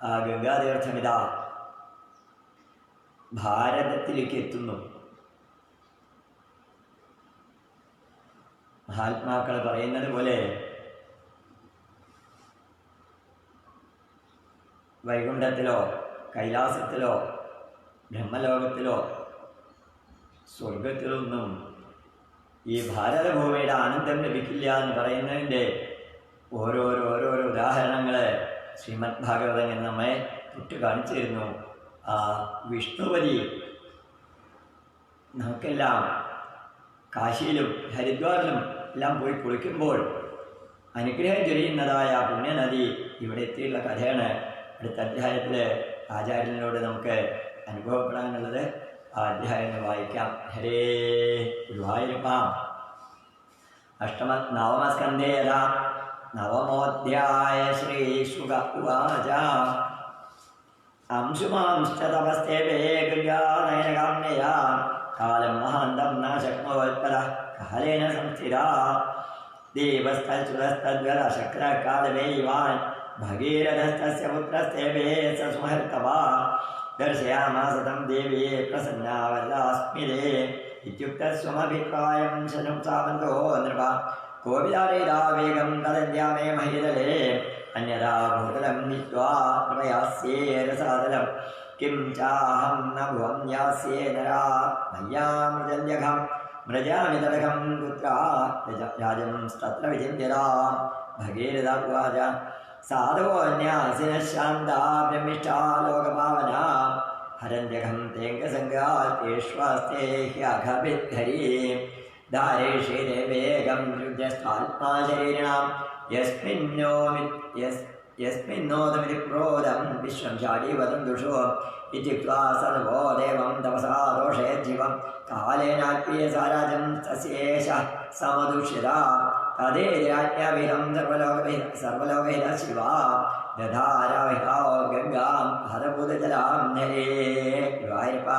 ആ ഗംഗാതീർത്ഥമിതാ ഭാരതത്തിലേക്ക് എത്തുന്നു. മഹാത്മാക്കൾ പറയുന്നത് പോലെ വൈകുണ്ഠത്തിലോ കൈലാസത്തിലോ ബ്രഹ്മലോകത്തിലോ സ്വർഗത്തിലൊന്നും ഈ ഭാരതഭൂമിയുടെ ആനന്ദം ലഭിക്കില്ല എന്ന് പറയുന്നതിൻ്റെ ഓരോരോ ഉദാഹരണങ്ങൾ ശ്രീമദ് ഭാഗവതം നമ്മെ തൊട്ട് കാണിച്ചു തരുന്നു. ആ വിഷ്ണുപതി നമുക്കെല്ലാം കാശിയിലും ഹരിദ്വാറിലും എല്ലാം പോയി കുളിക്കുമ്പോൾ അനുഗ്രഹം ചൊരിയുന്നതായ പുണ്യനദി ഇവിടെ എത്തിയുള്ള കഥയാണ് അടുത്ത അധ്യായത്തിൽ ആചാര്യനോട് നമുക്ക് അനുഭവപ്പെടാനുള്ളത്. ആ അധ്യായം വായിക്കാം. ഹരേ ഗുരുവായൂരപ്പ. നവമസ്കന്ധേ യഥാ നവമോധ്യായ ശ്രീശുക ഉവാച അംശുമാംശ്ച തപസ്തേവേ ഗംഗാനയനകാമ്യയാ കാലം മഹാന്തം ന ശക്നോത്പല കാലേന സംസ്ഥിരാ ദേവസ്ഥലശക്രകാലമേവാൻ ഭഗീരഥസ്തസ്യ പുത്രസ്തേവേ സസുമഹർത്തവാ ദർശയാമാസ തം ദേവീ പ്രസന്നാവല്ലാസ്മിതേ ഇത്യുക്തസ്വമഭിപ്രായം ശനുസാമന്തോ നൃപ കോപിതാരേതാ വേഗം തദന്യാമേ മഹിതലേ അന്യഥാ ഭൂതലം നിത്വാ പ്രയാസ്യേ രസാതലം കിം ചാഹം ന ഭുവം യാസ്യേ നരാ മയ്യാമൃജന്യഘം മൃജാമി തടകം പുത്രാ രാജം തത്ര വിചിന്യതാ ഭഗീരഥ ഉവാച സാധവോന്യാസിന ശാന്താ ബ്രഹ്മിഷ്ഠാ ലോകപാവനാ ഹരന്യഘം തേങ്കസംഗാശ്വാസ്തേ ഹ്യഘഭിദ്ധരീ ധാരേഷേ ദേവേഗം രുജസ്വാത്മാ ശരീരിണാം യസ്മിന്നോതമിതി ക്രോധം വിശ്വം ശാരീവതം ദുഷോ ഇത്യുക്ത്വാ സർവോ ദേവം തപസാ ദോഷേജ്ജീവം കാലേനാത്മീയസാരാജം തസ്യേഷ സമദുഷ്യത തദേരാജ്ഞാവിധം സർവലോകഹിത ശിവ ദധാരാവിധോ ഗംഗാം ഹരഭൂതജലാം ഹരേ ഗുരുവായൂരപ്പ.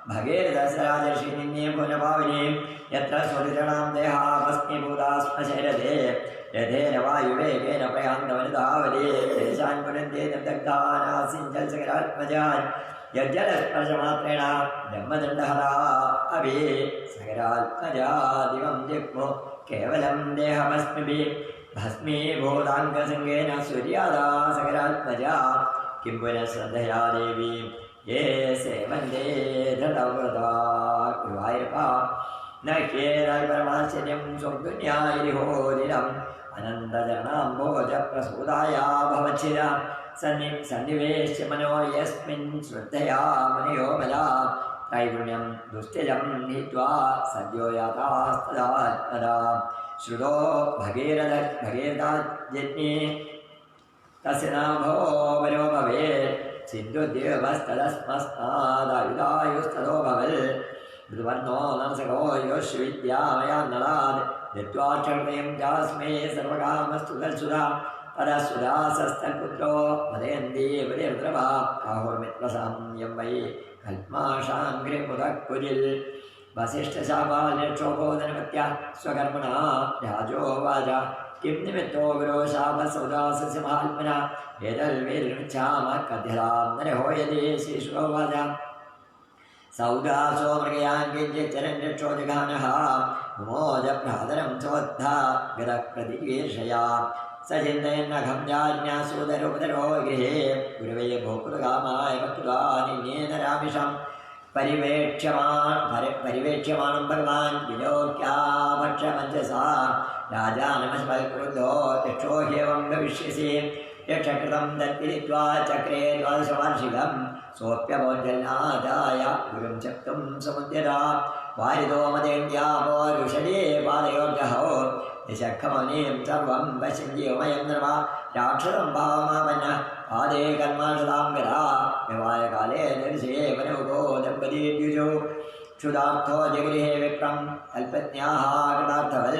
ഭഗീരഥരാജർഷി നിന്നേ പുനഃപാവിനീം യത്ര സ്വരിതണാം ദേഹാഭസ്മീഭൂതാസ്മശരതേ രഥേന വായുവേഗേന പ്രയാന്തവനിതാവലേ ദേശാൻ പുനന്തേ ദഗ്ധാനാസിഞ്ചൽ സകരാത്മജാൻ യജ്ജലസ്പർശമാത്രേണ ബ്രഹ്മദണ്ഡഹരാ അഭി സകരാത്മജാ ദിവം ജഗ്മോ കേവലം ദേഹഭസ്മിഭിः ഭസ്മീഭൂതാംഗസംഗേന സൂര്യാദാ സകരാത്മജാ കിം പുനഃ ശ്രദ്ധയാ ദേവി യേ സേവന്തേ ദൃഢവ്രതാ. ഗുരുവായൂരപ്പ. ന ഹ്യേതായി പരമാശ്ചര്യം സ്വർഗുന്യായിരിഹോദിനം അനന്തജനാംബോജ പ്രസൂതായ ഭവച്ഛിര സന്നിവേശ്യ മനോ യസ്മിൻ ശ്രദ്ധയാ മുനയോ ബലാ ത്രൈഗുണ്യം ദുസ്ത്യജം ഹിത്വാ സദ്യോ യാഥാസ്തദാത്മദാ ശ്രുതോ ഭഗീരഥാജ്ഞേ തസ്യ നാഭോ വരോ ഭവേത് സിന്ധുദ്യേവസ്തദസ്മസ്മാദായുധായുസ്തദോ ഭവൽ മൃദുവർണോ നംസകോ യോശ്വിദ്യാമയാ നളാദ് ദത്വാക്ഷരതയം ജാസ്മേ സർവകാമസ്തു തൽസുധാ പരസുധാസസ്തൽപുത്രോ മദയന്തീവതിർദ്രവാ കാഹുർമിത്രസാമ്യം വൈ കൽമാഷാംഘ്രിമുദക്കുരിൽ വസിഷ്ഠശാപാലക്ഷോഭോധനമത്യ സ്വകർമ്മണ രാജോവാച കിം നിമിത്തോ ഗുരോ ശാപസൗദാസസ്യ മഹാത്മന ഏതൽവേൽച്ചാമ കഥ്യതാം നരഹോയതേ ശ്രീശ്വവാച സൗദാസോ മൃഗയാൻ കിഞ്ചിച്ചരൻ രക്ഷോ ജഗാനഃ മുമോജഭ്രാതരം ചോദ്ധ ഗതപ്രതികീർഷയാ സചിന്തയന്നഘം രാജ്ഞാസൂതരോപതരോ ഗൃഹേ ഗുരവേ ഭോക്തൃകാമായ ഭക്താനിന്യേതരാമിഷം പരിവേക്ഷ്യമാണം ഭഗവാൻ വിലോക്യാഭക്ഷമഞ്ജസാ രാജാനമസ്മൽക്രുദ്ധോ രക്ഷോ ഹ്യവം ഭവിഷ്യസി രക്ഷകൃതം തദ്വിദിത്വാ ചക്രേ ദ്വാദശവാർഷികം സോപ്യഭോജനാദായ ഗുരും ചക്തും സമുദ്യതാ വാരിതോ മദേന്ദ്യാപോ ഋഷലേ പാദയോർജഹോ നിശഖമനീം സർവം പശ്യഞ്ജീവമയം നൃപ രാക്ഷസം ഭാവമാപന്ന പാദേ കർമാഷതാം ഗതാ വ്യവായ കാലേ ദർശേ മനോഗോ ദമ്പതീദ്യുജോ ക്ഷുതാർത്ഥോ ജഗൃഹേ വിപ്രം കൽപജ്ഞാഃ കൃതാർത്ഥവൽ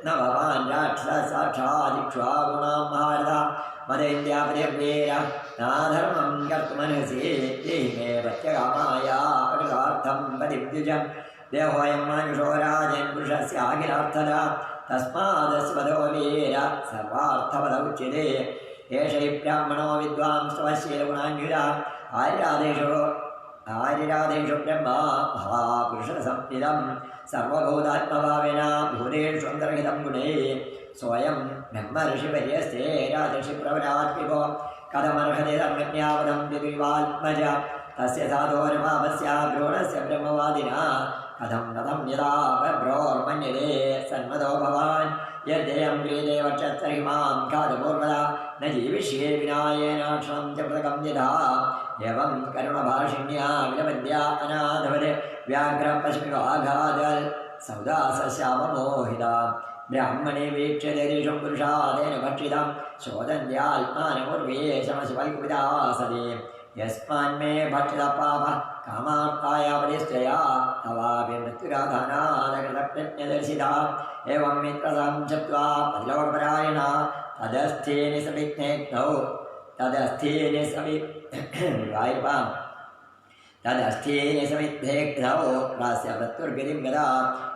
ന ഭവാൻ രാക്ഷസാക്ഷാദിക്ഷ്വാ ഗുണാം മഹാരഥ മദേന്ദ്യാപതിർവീര നാധർമ്മം കർത്തുമനസി ദേഹിമേ പ്രത്യകാമായ കൃതാർത്ഥം പതിദ്യുജം ദേഹോയം മാനുഷോ രാജൻ പുരുഷസ്യാഖിലാർത്ഥത തസ്മാദസ്വതോ വീര സർവാർത്ഥപദ ഉച്യതേ ഏഷ ഹി ബ്രാഹ്മണോ വിദ്വാംസവശ്ശീലഗുണാന്വിത ആര്യരാധേഷു ബ്രഹ്മ മഹാപുരുഷസംഹിതം സർവഭൂതാത്മഭാവേന ഭൂതേഷു അന്തർഹിതം ഗുണേ സ്വയം ബ്രഹ്മഋഷിപര്യസ്തേ രാജർഷിപ്രവരാത്മികോ കഥമർഹതി ധർമ്മജ്ഞാപനം വിവാത്മജ തസ്യ സാധോരമാപസ്യ ബ്രോണസ്യ ബ്രഹ്മവാദിന കഥം കഥം യഥാ ബ്രോർമന്യതേ സന്മതോ ഭവാൻ യദ്ദയം ക്രിയതേ വക്ഷത്രഹിമാം ഖാദപൂർവദ ന ജീവിഷ്യേ വിനായേനാക്ഷണം ച പൃഥകം യഥാ एवं करुणभाषिण्या विलपद्या अनाथवरे व्याघ्रपश्मिवाघादल् सौदासश्याममोहिता ब्राह्मणे वीक्ष्यधीरिषं पुरुषादेन भक्षितं शोदन्त्यात्मानपूर्वे शमशिवल्कुपिता सदे यस्मान्मे भक्षितपापः कामार्ताय परिश्चया तवापि मृत्युराधानादकृतप्रज्ञदर्शिता एवं मित्रसं चत्वा पतिलोकपरायणा तदस्थेन सविघ्नेघ्नौ तदस्थेन समिद्धेघ्नौ प्रास्य मृत्युर्गतिं गदा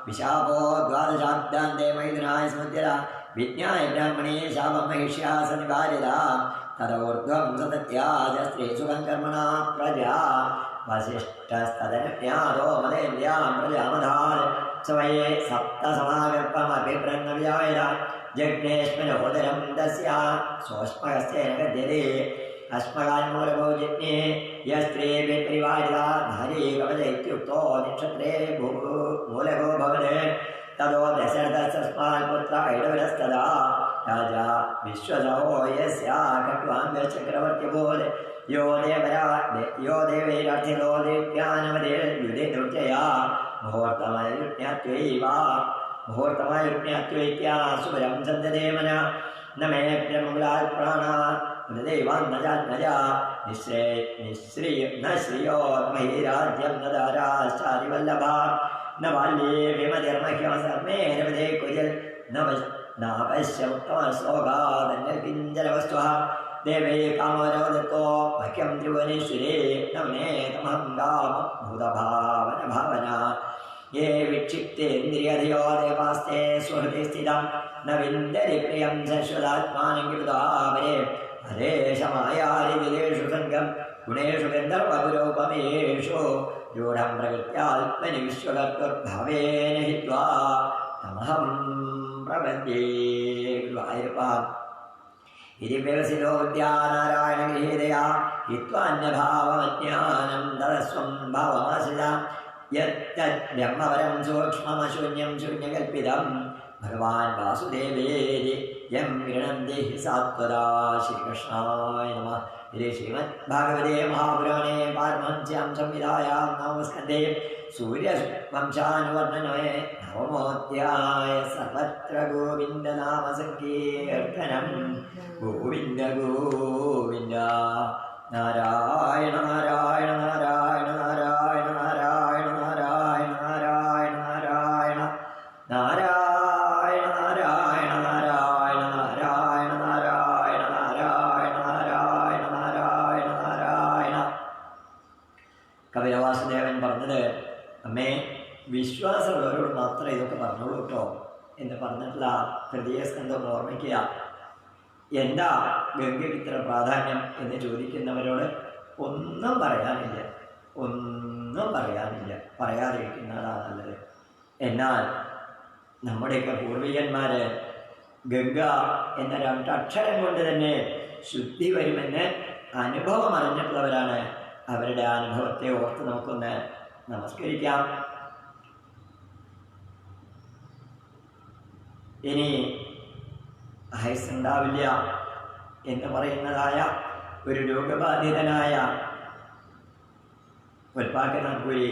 विशापो द्वादशाब्दान्ते मैथुनाय समुद्यरा विज्ञाय ब्राह्मणे शापं महिष्या सनिवार्यदा तदोर्ध्वं सतत्याजस्त्रीषु कर्मणा प्रजा वसिष्ठस्तदन्यादो मदेव्यां प्रजामधान् स्वये सप्तसमाकल्पमभिप्रन्नव्यायद जग्नेश्वरोदरं तस्य सोष्मकस्तेन गद्यते अस्मगान्मूलभो जज्ञे यस्त्रेभिः परिवारिता धारी कवच इत्युक्तो नक्षत्रे मूलभो भवते तदो दशरथस्मात् पुत्र ऐडवरस्तदा राजा विश्वसहो यस्य खट्वाङ्गचक्रवर्त्यबोध यो देवैरर्थितो दिव्यानवदेर्युधे दुर्जया मुहूर्तमायुज्ञात्वैत्या सुभरं सन्ददेवन न मे ब्रह्मकुलात् प्राणा देवान्नजात्मजा न श्रियो महिराज्यं न दाराश्चादिवल्लभा न बाल्ये विमतिर्मह्यमसर्मे नवदे कुजल नापश्य उत्तमश्लोकादन्यकिञ्जलवस्तुः देवे कामरो दत्तो मह्यं त्रिभुवनेश्वरे नवने तमहं गामभूतभावना ये विक्षिप्तेन्द्रियधियो देवास्ते सुहृति स्थितं न विन्दति प्रियं शश्वतात्मानं विबुधावरे हरेशमायारिदिलेषु सङ्गं गुणेषु गन्धर्वपुरोपमेषु रूढं प्रकृत्यात्मनि विश्वकर्तुर्भावेन हित्वा तमहं प्रपद्ये गुरुवायूरप्पा इति व्यवसितो नारायणगृहीतया हित्वान्यभावमज्ञानं तदस्वं भावमाश्रिता यत्तद्ब्रह्मवरं सूक्ष्ममशून्यं शून्यकल्पितं भगवान् वासुदेवेति यं गृह्णन्ति सात्वदा श्रीकृष्णाय नमः। इति श्रीमद्भागवते महापुराणे पारमहंस्यां संहितायां नवमस्कन्धे सूर्यवंशानुवर्णने नवमोऽध्याय सर्वत्र गोविन्दनामसङ्कीर्तनं गोविन्द गोविन्द नारायण नारायण नारायण नारायण नारायण नारायण नारायण नारायण नारायण नारायण नारायण नारायण नारायण नारायण नारायण नारायण नारायण കപിലവാസുദേവൻ പറഞ്ഞത് അമ്മേ വിശ്വാസമുള്ളവരോട് മാത്രമേ ഇതൊക്കെ പറഞ്ഞോളൂ കേട്ടോ എന്ന് പറഞ്ഞിട്ടുള്ള തൃതീയ സ്കന്ധം ഓർമ്മിക്കുക. എന്താ ഗംഗയ്ക്ക് ഇത്ര പ്രാധാന്യം എന്ന് ചോദിക്കുന്നവരോട് ഒന്നും പറയാനില്ല, ഒന്നും പറയാനില്ല, പറയാതിരിക്കുന്നതാണ് നല്ലത്. എന്നാൽ നമ്മുടെയൊക്കെ പൂർവികന്മാർ ഗംഗ എന്ന രണ്ടക്ഷരം കൊണ്ട് തന്നെ ശുദ്ധി വരുമെന്ന് അനുഭവം അറിഞ്ഞിട്ടുള്ളവരാണ്. അവരുടെ അനുഭവത്തെ ഓർത്ത് നമുക്കൊന്ന് നമസ്കരിക്കാം. ഇനി ആയുസ്സുണ്ടാവില്ല എന്ന് പറയുന്നതായ ഒരു രോഗബാധിതനായ ഉൽപ്പാക്കനപുരി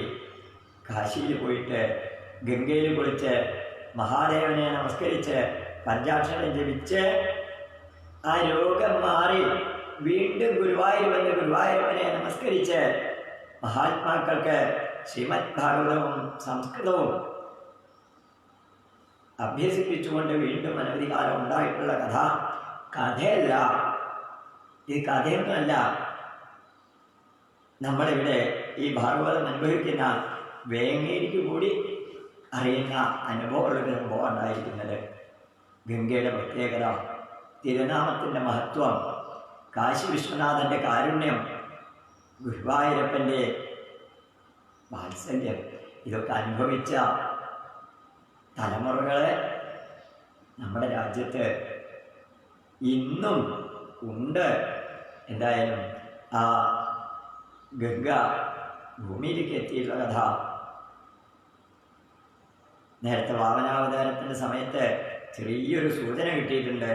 കാശിയിൽ പോയിട്ട് ഗംഗയിൽ കുളിച്ച് മഹാദേവനെ നമസ്കരിച്ച് പഞ്ചാക്ഷരം ജപിച്ച് ആ രോഗം മാറി വീണ്ടും ഗുരുവായൂർ വന്ന് ഗുരുവായൂരപ്പനെ നമസ്കരിച്ച് മഹാത്മാക്കൾക്ക് ശ്രീമദ് ഭാഗവതവും സംസ്കൃതവും അഭ്യസിപ്പിച്ചുകൊണ്ട് വീണ്ടും അനവധി കാലം ഉണ്ടായിട്ടുള്ള കഥയല്ല, ഈ കഥയൊന്നുമല്ല. നമ്മളിവിടെ ഈ ഭാഗവതം അനുഭവിക്കുന്ന വേങ്ങേരിക്ക് കൂടി അറിയുന്ന അനുഭവമുള്ളൊരു അനുഭവം ഉണ്ടായിരിക്കുന്നത്. ഗംഗയുടെ പ്രത്യേകത, തിരുനാമത്തിൻ്റെ മഹത്വം, കാശി വിശ്വനാഥൻ്റെ കാരുണ്യം, ഗുരുവായൂരപ്പൻ്റെ വാത്സല്യം, ഇതൊക്കെ അനുഭവിച്ച തലമുറകളെ നമ്മുടെ രാജ്യത്ത് ഇന്നും ഉണ്ട്. എന്തായാലും ആ ഗംഗ ഭൂമിയിലേക്ക് എത്തിയിട്ടുള്ള കഥ നേരത്തെ വാമനാവതാരത്തിൻ്റെ സമയത്ത് ചെറിയൊരു സൂചന കിട്ടിയിട്ടുണ്ട്.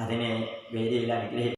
അതിനെ വേദിയിൽ അനുഗ്രഹിക്കും.